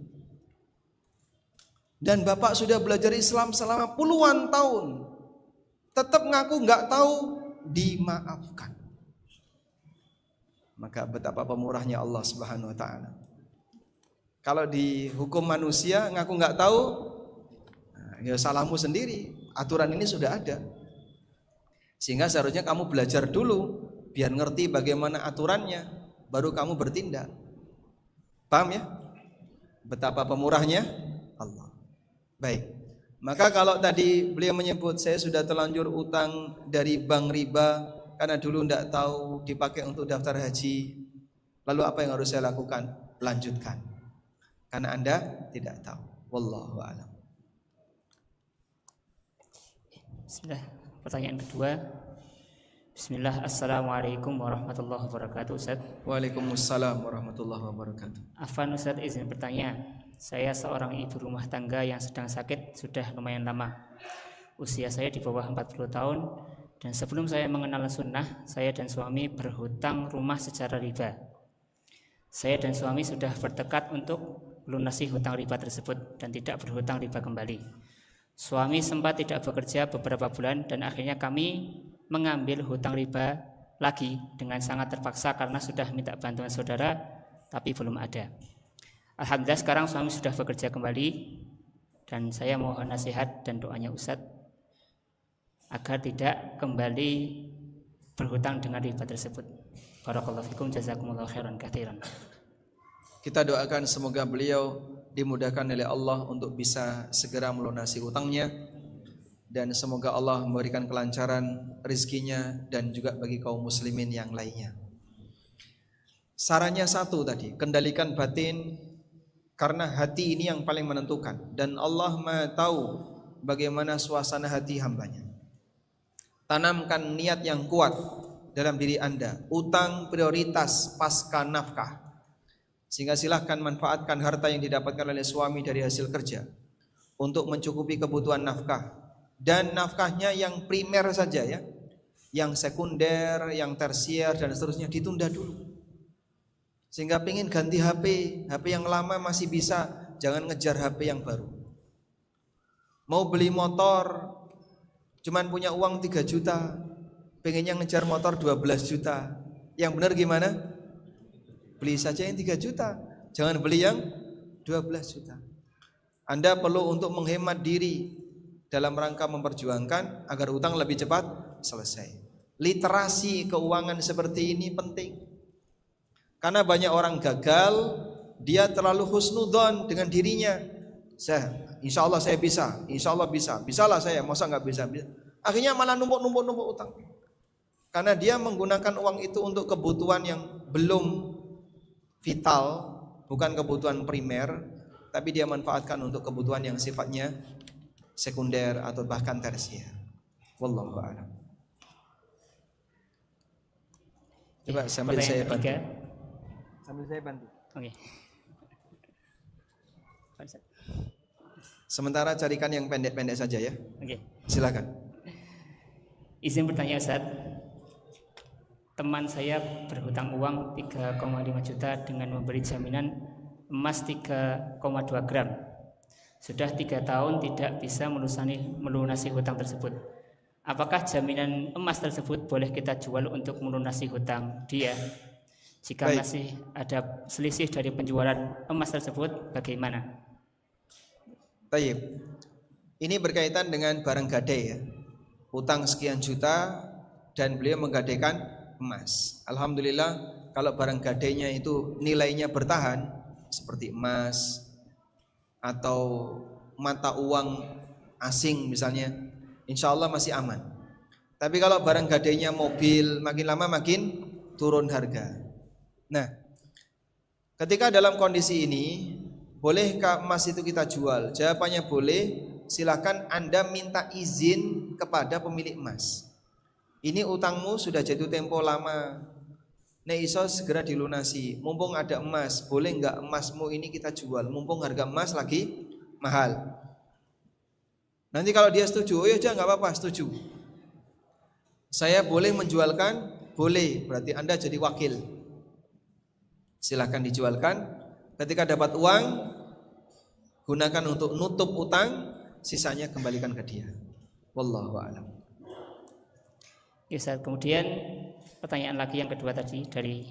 Dan Bapak sudah belajar Islam selama puluhan tahun, tetap ngaku nggak tahu, dimaafkan. Maka betapa pemurahnya Allah Subhanahu wa ta'ala. Kalau di hukum manusia ngaku nggak tahu, ya salahmu sendiri. Aturan ini sudah ada. Sehingga seharusnya kamu belajar dulu biar ngerti bagaimana aturannya, baru kamu bertindak. Paham ya? Betapa pemurahnya Allah. Baik. Maka kalau tadi beliau menyebut saya sudah terlanjur utang dari bank riba karena dulu tidak tahu dipakai untuk daftar haji. Lalu apa yang harus saya lakukan? Lanjutkan. Karena Anda tidak tahu. Wallahu a'lam. Bismillah. Pertanyaan kedua. Bismillah. Assalamualaikum warahmatullahi wabarakatuh Ustaz. Waalaikumsalam warahmatullahi wabarakatuh. Afan Ustaz izin bertanya. Saya seorang ibu rumah tangga yang sedang sakit sudah lumayan lama. Usia saya di bawah 40 tahun Dan sebelum saya mengenal sunnah, saya dan suami berhutang rumah secara riba. Saya dan suami sudah bertekad untuk melunasi hutang riba tersebut dan tidak berhutang riba kembali. Suami sempat tidak bekerja beberapa bulan dan akhirnya kami mengambil hutang riba lagi dengan sangat terpaksa karena sudah minta bantuan saudara tapi belum ada. Alhamdulillah sekarang suami sudah bekerja kembali dan saya mohon nasihat dan doanya Ustadz agar tidak kembali berhutang dengan riba tersebut. Barakallahu fikum, jazakumullahu khairan katsiran. Kita doakan semoga beliau dimudahkan oleh Allah untuk bisa segera melunasi hutangnya, dan semoga Allah memberikan kelancaran rezekinya dan juga bagi kaum muslimin yang lainnya. Sarannya satu tadi, kendalikan batin karena hati ini yang paling menentukan, dan Allah Maha tahu bagaimana suasana hati hambanya. Tanamkan niat yang kuat dalam diri Anda, utang prioritas pasca nafkah. Sehingga silahkan manfaatkan harta yang didapatkan oleh suami dari hasil kerja untuk mencukupi kebutuhan nafkah, dan nafkahnya yang primer saja ya, yang sekunder, yang tersier dan seterusnya ditunda dulu. Sehingga pengen ganti HP yang lama masih bisa, jangan ngejar HP yang baru. Mau beli motor cuman punya uang 3 juta, pengennya ngejar motor 12 juta. Yang benar gimana? Beli saja yang 3 juta, jangan beli yang 12 juta. Anda perlu untuk menghemat diri dalam rangka memperjuangkan agar utang lebih cepat selesai. Literasi keuangan seperti ini penting. Karena banyak orang gagal, dia terlalu husnudzon dengan dirinya. Insya Allah saya bisa, insya Allah bisa, bisalah saya, masa nggak bisa? Akhirnya malah numpuk utang. Karena dia menggunakan uang itu untuk kebutuhan yang belum vital, bukan kebutuhan primer, tapi dia manfaatkan untuk kebutuhan yang sifatnya sekunder atau bahkan tersier. Wallahu a'lam. Coba sambil saya bantu. Sambil saya bantu. Oke. Sementara carikan yang pendek-pendek saja ya. Oke. Silakan. Izin bertanya Ustaz. Teman saya berhutang uang 3,5 juta dengan memberi jaminan emas 3,2 gram. Sudah 3 tahun tidak bisa melunasi hutang tersebut. Apakah jaminan emas tersebut boleh kita jual untuk melunasi hutang dia? Jika Baik. masih ada selisih dari penjualan emas tersebut, bagaimana? Baik. Ini berkaitan dengan barang gadai ya. Utang sekian juta dan beliau menggadaikan emas. Alhamdulillah kalau barang gadainya itu nilainya bertahan seperti emas atau mata uang asing misalnya, insya Allah masih aman. Tapi kalau barang gadainya mobil, makin lama makin turun harga. Nah, ketika dalam kondisi ini, bolehkah emas itu kita jual? Jawabannya boleh. Silakan Anda minta izin kepada pemilik emas. Ini utangmu sudah jatuh tempo lama, nek iso segera dilunasi. Mumpung ada emas, boleh enggak emasmu ini kita jual? Mumpung harga emas lagi mahal. Nanti kalau dia setuju, oh ya enggak apa-apa, setuju. Saya boleh menjualkan? Boleh, berarti Anda jadi wakil. Silahkan dijualkan. Ketika dapat uang, gunakan untuk nutup utang, sisanya kembalikan ke dia. Wallahu a'lam. Ya, Ustaz. Kemudian pertanyaan lagi yang kedua tadi dari,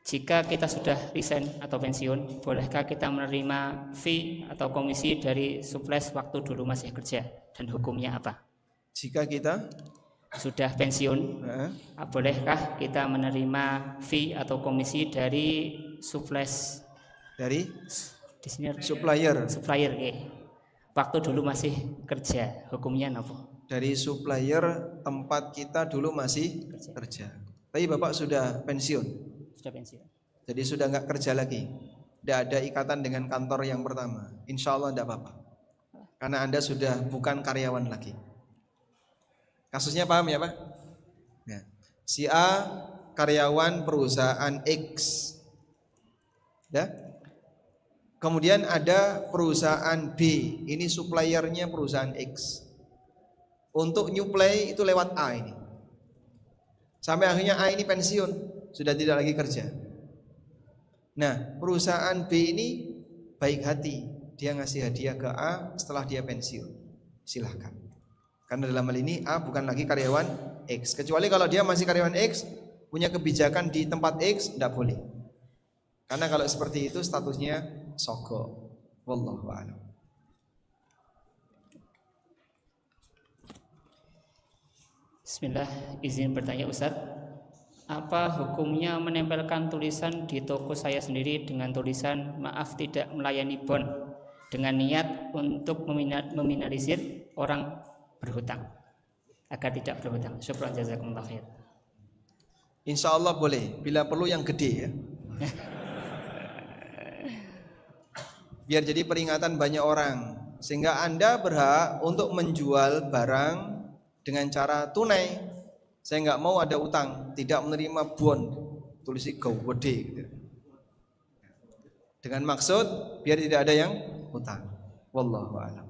jika kita sudah resign atau pensiun, bolehkah kita menerima fee atau komisi dari suples waktu dulu masih kerja, dan hukumnya apa? Jika kita sudah pensiun, bolehkah kita menerima fee atau komisi dari suples, dari di sini supplier, ya. Waktu dulu masih kerja, hukumnya apa? Dari supplier tempat kita dulu masih kerja. Tapi Bapak sudah pensiun. Sudah pensiun. Jadi sudah nggak kerja lagi. Tidak ada ikatan dengan kantor yang pertama. Insya Allah tidak apa-apa. Karena Anda sudah bukan karyawan lagi. Kasusnya paham ya Pak? Ya. Si A karyawan perusahaan X. Ya. Kemudian ada perusahaan B, ini suppliernya perusahaan X. untuk nyuplai itu lewat A ini. Sampai akhirnya A ini pensiun, sudah tidak lagi kerja. Nah, perusahaan B ini baik hati, dia ngasih hadiah ke A setelah dia pensiun. Silahkan. Karena dalam hal ini A bukan lagi karyawan X. Kecuali kalau dia masih karyawan X, punya kebijakan di tempat X, tidak boleh. Karena kalau seperti itu statusnya sogok. Wallahu a'lam. Bismillah, izin bertanya Ustaz, apa hukumnya menempelkan tulisan di toko saya sendiri dengan tulisan maaf tidak melayani bon dengan niat untuk meminimalisir orang berhutang agar tidak berhutang? Syukran jazakumullah khair. Insya Allah boleh, bila perlu yang gede ya. Biar jadi peringatan banyak orang, sehingga Anda berhak untuk menjual barang dengan cara tunai. Saya nggak mau ada utang, tidak menerima bon, tulisi gede gitu. Dengan maksud biar tidak ada yang utang. Wallahu a'lam.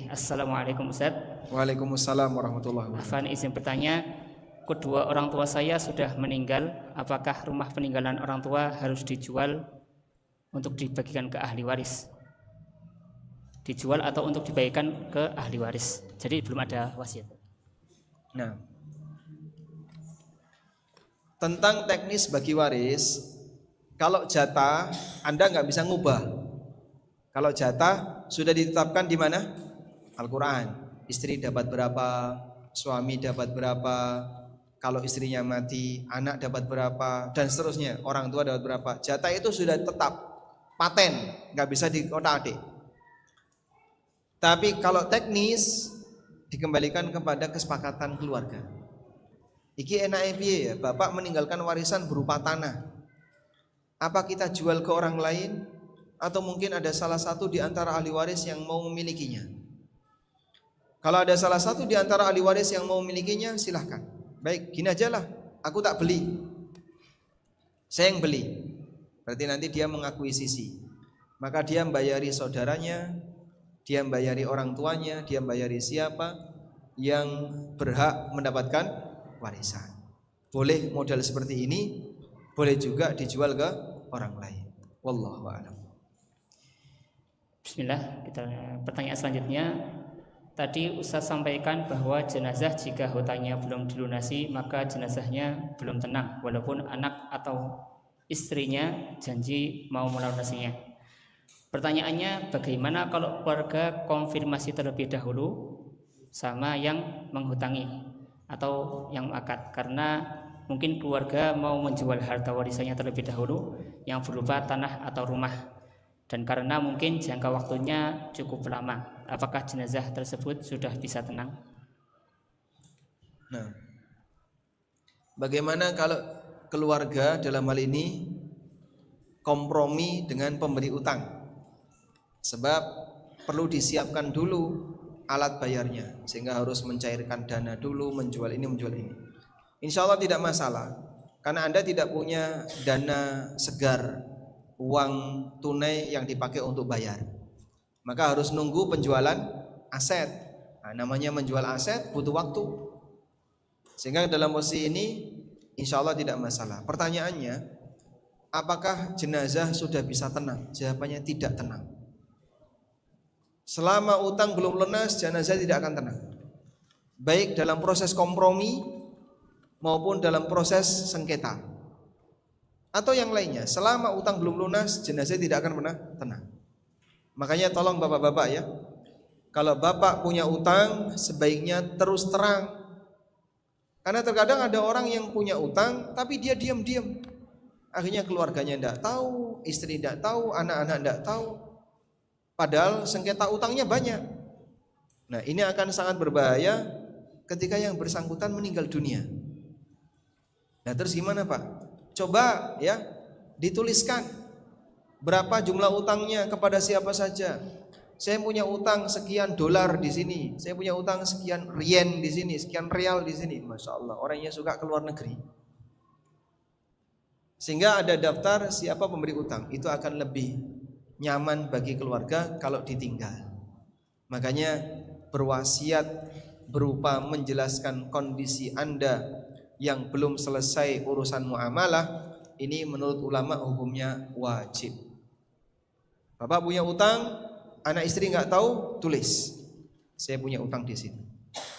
Assalamualaikum Ustaz. Waalaikumsalam warahmatullahi wabarakatuh. Afan izin bertanya, kedua orang tua saya sudah meninggal, apakah rumah peninggalan orang tua harus dijual untuk dibagikan ke ahli waris? Dijual atau untuk dibagikan ke ahli waris. Jadi belum ada wasiat. Nah, tentang teknis bagi waris, kalau jatah Anda nggak bisa ngubah. Kalau jatah sudah ditetapkan di mana? Al-Quran. Istri dapat berapa, suami dapat berapa, kalau istrinya mati, anak dapat berapa, dan seterusnya. Orang tua dapat berapa. Jatah itu sudah tetap, paten, nggak bisa diotak-atik. Tapi kalau teknis dikembalikan kepada kesepakatan keluarga. Iki enake piye ya? Bapak meninggalkan warisan berupa tanah. Apa kita jual ke orang lain atau mungkin ada salah satu di antara ahli waris yang mau memilikinya? Kalau ada salah satu di antara ahli waris yang mau memilikinya, silahkan. Baik, gini aja lah, aku tak beli. Saya yang beli. Berarti nanti dia mengakuisisi. Maka dia membayari saudaranya, dia membayari orang tuanya, dia membayari siapa yang berhak mendapatkan warisan. Boleh modal seperti ini, boleh juga dijual ke orang lain. Wallahu a'lam. Bismillah, kita pertanyaan selanjutnya. Tadi Ustaz sampaikan bahwa jenazah jika hutangnya belum dilunasi maka jenazahnya belum tenang walaupun anak atau istrinya janji mau melunasinya. Pertanyaannya, bagaimana kalau keluarga konfirmasi terlebih dahulu sama yang menghutangi atau yang akad, karena mungkin keluarga mau menjual harta warisannya terlebih dahulu yang berupa tanah atau rumah, dan karena mungkin jangka waktunya cukup lama, apakah jenazah tersebut sudah bisa tenang? Nah, bagaimana kalau keluarga dalam hal ini kompromi dengan pemberi utang? Sebab perlu disiapkan dulu alat bayarnya, sehingga harus mencairkan dana dulu, menjual ini, menjual ini. Insya Allah tidak masalah, karena Anda tidak punya dana segar, uang tunai yang dipakai untuk bayar. Maka harus nunggu penjualan aset. Nah, namanya menjual aset butuh waktu. Sehingga dalam posisi ini insya Allah tidak masalah. Pertanyaannya, apakah jenazah sudah bisa tenang? Jawabannya tidak tenang. Selama utang belum lunas, jenazah tidak akan tenang. Baik dalam proses kompromi maupun dalam proses sengketa atau yang lainnya. Selama utang belum lunas, jenazah tidak akan pernah tenang. Makanya tolong bapak-bapak ya, kalau bapak punya utang sebaiknya terus terang. Karena terkadang ada orang yang punya utang tapi dia diam-diam. Akhirnya keluarganya tidak tahu, istri tidak tahu, anak-anak tidak tahu. Padahal sengketa utangnya banyak. Nah, ini akan sangat berbahaya ketika yang bersangkutan meninggal dunia. Nah, terus gimana Pak? Coba ya dituliskan berapa jumlah utangnya kepada siapa saja. Saya punya utang sekian dolar di sini, saya punya utang sekian yen di sini, sekian real di sini. Masya Allah, orangnya suka ke luar negeri. Sehingga ada daftar siapa pemberi utang, itu akan lebih nyaman bagi keluarga kalau ditinggal. Makanya berwasiat berupa menjelaskan kondisi Anda yang belum selesai urusan muamalah, ini menurut ulama hukumnya wajib. Bapak punya utang, anak istri nggak tahu, tulis saya punya utang di sini.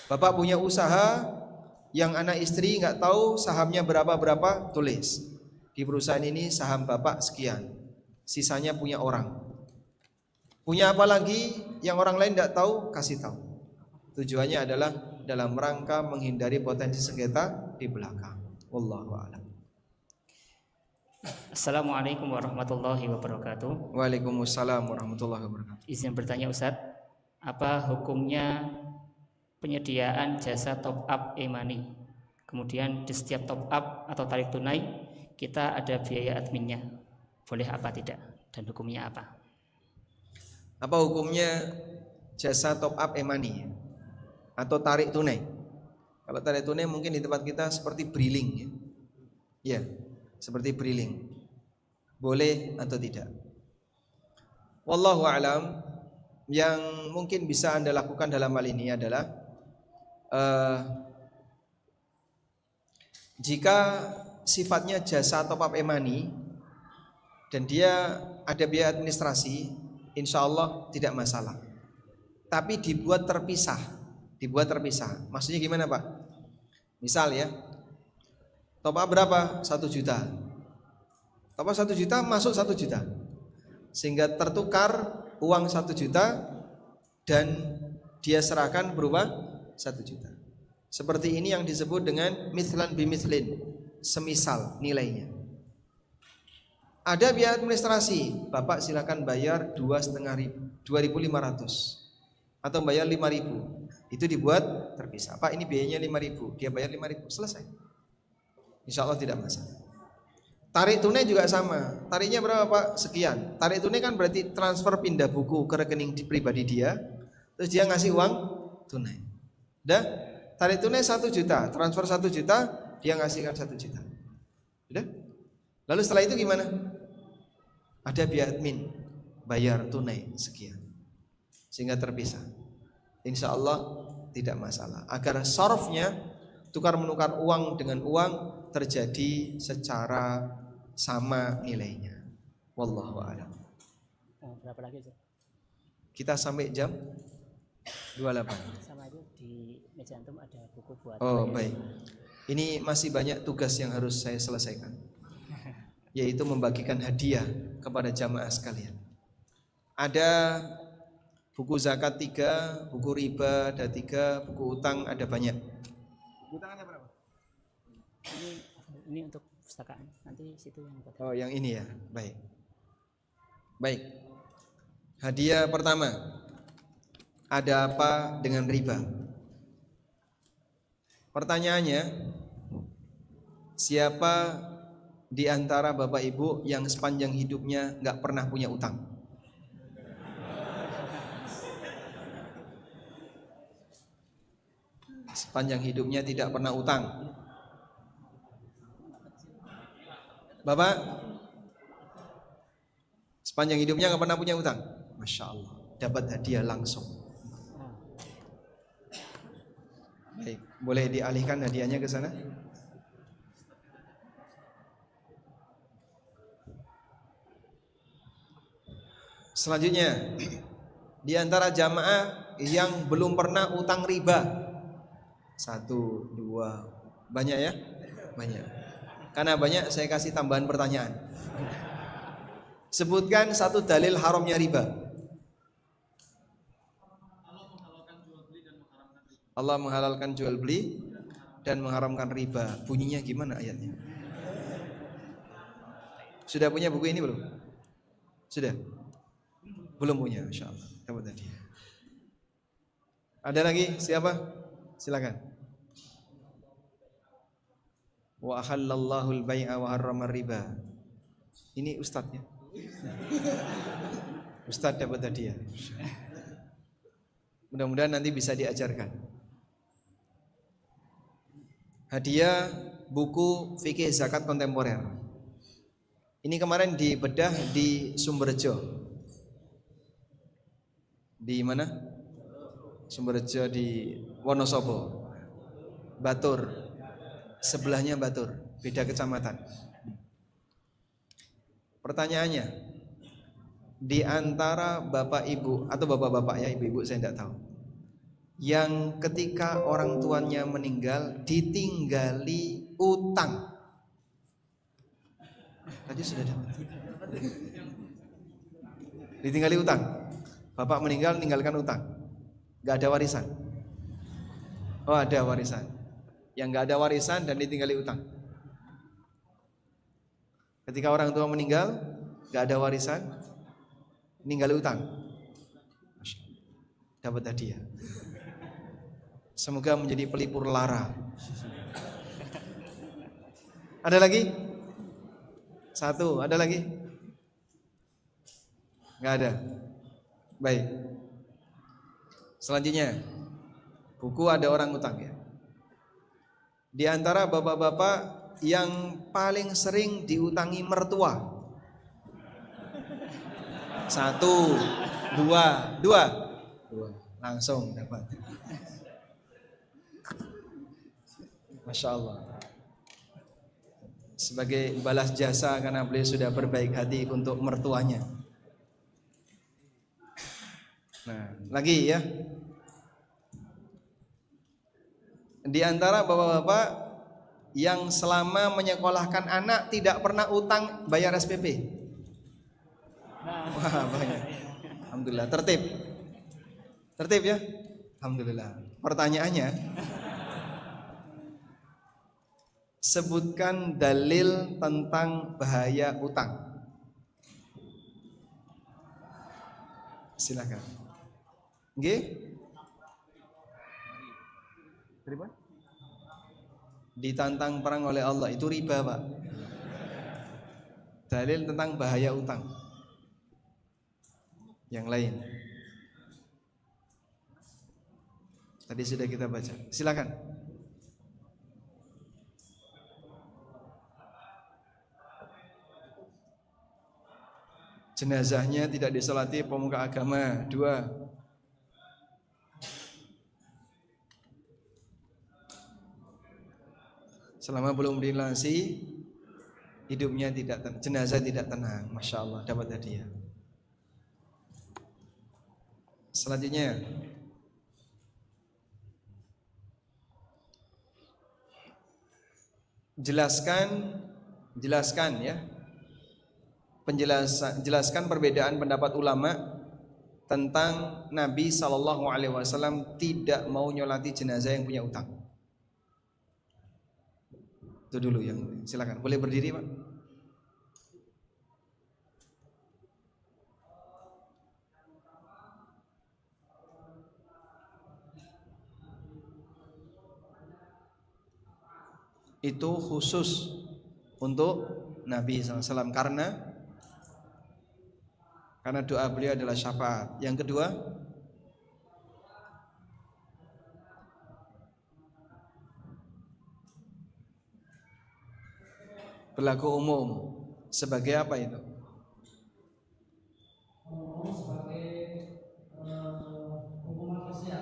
Bapak punya usaha yang anak istri nggak tahu sahamnya berapa, tulis di perusahaan ini saham bapak sekian, sisanya punya orang. Punya apa lagi yang orang lain tidak tahu, kasih tahu. Tujuannya adalah dalam rangka menghindari potensi sengketa di belakang. Wallahu a'lam. Assalamualaikum warahmatullahi wabarakatuh. Waalaikumsalam warahmatullahi wabarakatuh. Izin bertanya Ustadz, apa hukumnya penyediaan jasa top up e-money? Kemudian di setiap top up atau tarik tunai kita ada biaya adminnya, boleh apa tidak? Dan hukumnya apa? Apa hukumnya jasa top up e-money atau tarik tunai? Kalau tarik tunai mungkin di tempat kita seperti briling ya. Ya, seperti briling. Boleh atau tidak? Wallahu a'lam. Yang mungkin bisa Anda lakukan dalam hal ini adalah jika sifatnya jasa top up e-money dan dia ada biaya administrasi, insya Allah tidak masalah. Tapi dibuat terpisah. Maksudnya gimana Pak? Misal ya, top up berapa? 1 juta. Top up 1 juta masuk 1 juta, sehingga tertukar uang 1 juta dan dia serahkan berupa 1 juta. Seperti ini yang disebut dengan mithlan bimithlin, semisal nilainya. Ada biaya administrasi, Bapak silakan bayar 2.500 atau bayar 5.000. Itu dibuat terpisah. Pak, ini biayanya 5.000, dia bayar 5.000, selesai. Insya Allah tidak masalah. Tarik tunai juga sama. Tariknya berapa Pak? Sekian. Tarik tunai kan berarti transfer pindah buku ke rekening pribadi dia, terus dia ngasih uang tunai. Udah? Tarik tunai 1 juta, transfer 1 juta, dia ngasihkan 1 juta. Udah? Lalu setelah itu gimana? Ada biaya admin, bayar tunai sekian, sehingga terpisah. Insya Allah tidak masalah. Agar sorofnya, tukar menukar uang dengan uang, terjadi secara sama nilainya. Wallahu a'lam. Berapa lagi Ustaz? Kita sampai jam 28. Sama itu di meja antum ada buku buat. Oh baik. Ini masih banyak tugas yang harus saya selesaikan, yaitu membagikan hadiah kepada jamaah sekalian. Ada buku zakat 3, buku riba ada 3, buku utang ada banyak. Buku utang ada berapa? Ini untuk pustakaan. Nanti situ yang buat. Oh, yang ini ya. Baik. Baik. Hadiah pertama. Ada apa dengan riba? Pertanyaannya, siapa di antara Bapak Ibu yang sepanjang hidupnya nggak pernah punya utang? Sepanjang hidupnya tidak pernah utang. Bapak sepanjang hidupnya nggak pernah punya utang? Masya Allah, dapat hadiah langsung. Baik, boleh dialihkan hadiahnya ke sana? Selanjutnya, di antara jamaah yang belum pernah utang riba. 1, 2, banyak ya? Banyak. Karena banyak saya kasih tambahan pertanyaan. Sebutkan 1 dalil haramnya riba. Allah menghalalkan jual beli dan mengharamkan riba. Bunyinya gimana ayatnya? Sudah punya buku ini belum? Sudah? Belum punya, Masya Allah. Dapat tadi. Ada lagi? Siapa? Silakan. Wa ahallallahu al-bai'a wa harrama riba. Ini ustadznya. Ustadz dapat hadiah. Mudah-mudahan nanti bisa diajarkan. Hadiah buku fikih zakat kontemporer. Ini kemarin dibedah di Sumberjo. Di mana? Sumberjo di Wonosobo. Batur. Sebelahnya Batur, beda kecamatan. Pertanyaannya, di antara bapak ibu atau bapak-bapak ya, ibu-ibu saya tidak tahu, yang ketika orang tuanya meninggal ditinggali utang. Tadi sudah dapat. Ditinggali utang. Bapak meninggal meninggalkan utang. Gak ada warisan. Oh, ada warisan. Yang gak ada warisan dan ditinggali utang. Ketika orang tua meninggal gak ada warisan, meninggali utang. Dapat hadiah. Semoga menjadi pelipur lara. Ada lagi? Satu, ada lagi? Nggak ada. Baik. Selanjutnya, buku ada orang utang ya. Di antara bapak-bapak yang paling sering diutangi mertua. Satu, dua, langsung dapat. Masya Allah. Sebagai balas jasa karena beliau sudah berbaik hati untuk mertuanya. Nah, lagi ya. Di antara bapak-bapak yang selama menyekolahkan anak tidak pernah utang bayar SPP. Wah, banyak. Alhamdulillah, tertib. Tertib ya? Alhamdulillah. Pertanyaannya, sebutkan dalil tentang bahaya utang. Silakan. Nggih? Riba? Ditantang perang oleh Allah itu riba, Pak. Dalil tentang bahaya utang. Yang lain. Tadi sudah kita baca. Silakan. Jenazahnya tidak disolati pemuka agama. 2. Selama belum dilunasi, hidupnya jenazah tidak tenang. Masya Allah, dapat hadiah. Selanjutnya, jelaskan ya. Jelaskan perbedaan pendapat ulama tentang Nabi SAW tidak mau nyolati jenazah yang punya utang. Itu dulu yang silakan. Boleh berdiri, Pak? Itu khusus untuk Nabi SAW karena doa beliau adalah syafaat. Yang kedua, berlaku umum. Sebagai apa itu?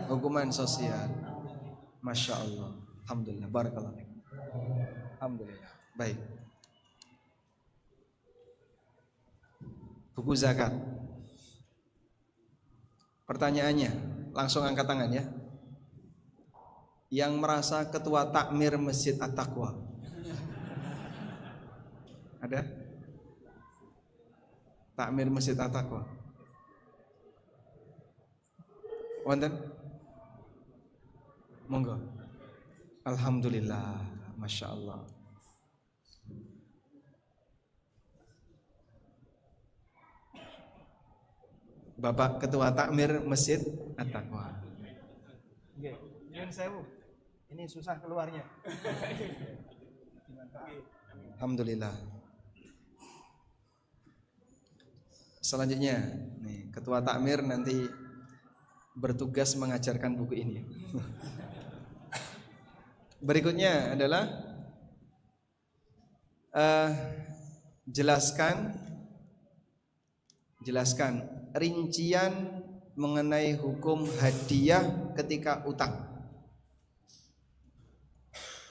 Hukuman sosial. Masya Allah. Alhamdulillah. Barakallah. Alhamdulillah. Baik. Buku zakat. Pertanyaannya, langsung angkat tangan ya. Yang merasa ketua takmir Masjid At-Taqwa. Ada? Takmir Masjid At-Taqwa. Wonten? Monggo. Alhamdulillah, Masya Allah. Bapak Ketua Takmir Masjid At-Taqwa. Nggih, nyuwun sewu. Ini susah keluarnya. Alhamdulillah. Selanjutnya, nih, Ketua Takmir nanti bertugas mengajarkan buku ini. Berikutnya adalah jelaskan rincian mengenai hukum hadiah ketika utang.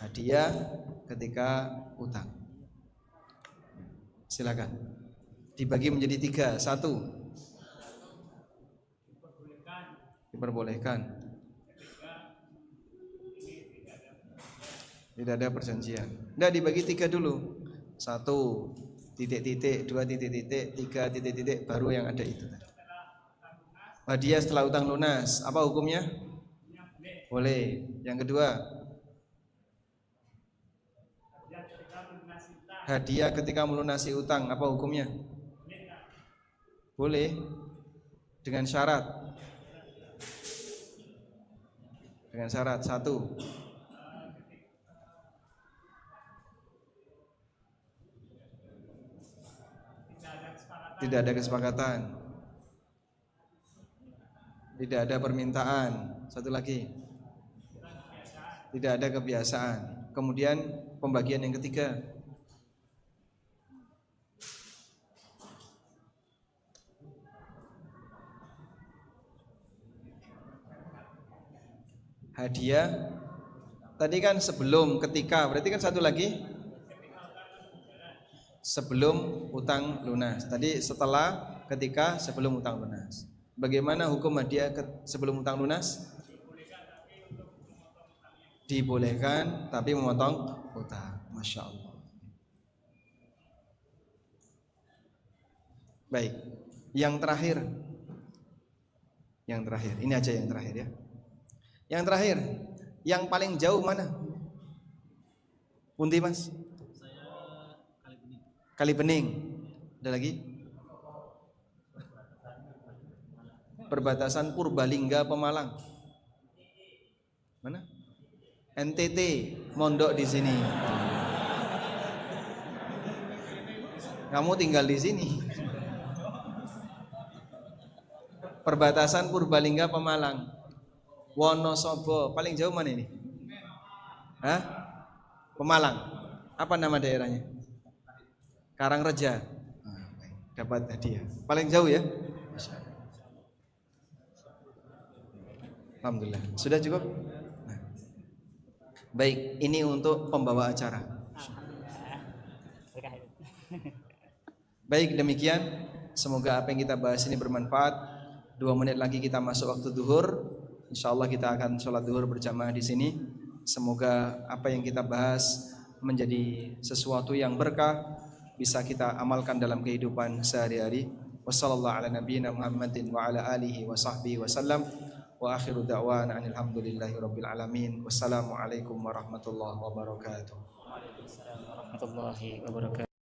Hadiah ketika utang. Silakan. Dibagi menjadi 3. 1. Diperbolehkan. Tidak ada perjanjian. Enggak, dibagi 3 dulu. 1 titik-titik, 2 titik-titik, 3 titik-titik, baru yang ada itu. Hadiah setelah utang lunas, apa hukumnya? Boleh. Yang kedua, hadiah ketika melunasi utang, apa hukumnya? Boleh. Dengan syarat. Dengan syarat 1. Tidak ada kesepakatan. Tidak ada permintaan. 1 lagi. Tidak ada kebiasaan. Kemudian pembagian yang ketiga. Hadiah. Tadi kan sebelum, ketika. Berarti kan 1 lagi. Sebelum utang lunas. Tadi setelah, ketika, sebelum utang lunas. Bagaimana hukum hadiah sebelum utang lunas? Dibolehkan tapi memotong utang. Masya Allah. Baik. Yang terakhir. Yang terakhir. Ini aja yang terakhir ya. Yang terakhir. Yang paling jauh mana? Pundi mas? Kali Bening. Ada lagi? Perbatasan Purbalingga Pemalang. Mana? NTT, mondok di sini. Kamu tinggal di sini. Perbatasan Purbalingga Pemalang. Wonosobo, paling jauh mana ini? Hah? Pemalang. Apa nama daerahnya? Karangreja. Dapat hadiah. Paling jauh ya? Alhamdulillah. Sudah cukup? Nah. Baik, ini untuk pembawa acara. Baik, demikian. Semoga apa yang kita bahas ini bermanfaat. 2 menit lagi kita masuk waktu duhur. Insyaallah kita akan sholat duhur berjamaah di sini. Semoga apa yang kita bahas menjadi sesuatu yang berkah, bisa kita amalkan dalam kehidupan sehari-hari. Wassallallahu ala nabiyyina Muhammadin wa ala alihi wa sahbihi wasallam. Wa akhiru da'wana alhamdulillahi rabbil alamin. Wassalamualaikum warahmatullahi wabarakatuh. Waalaikumsalam warahmatullahi wabarakatuh.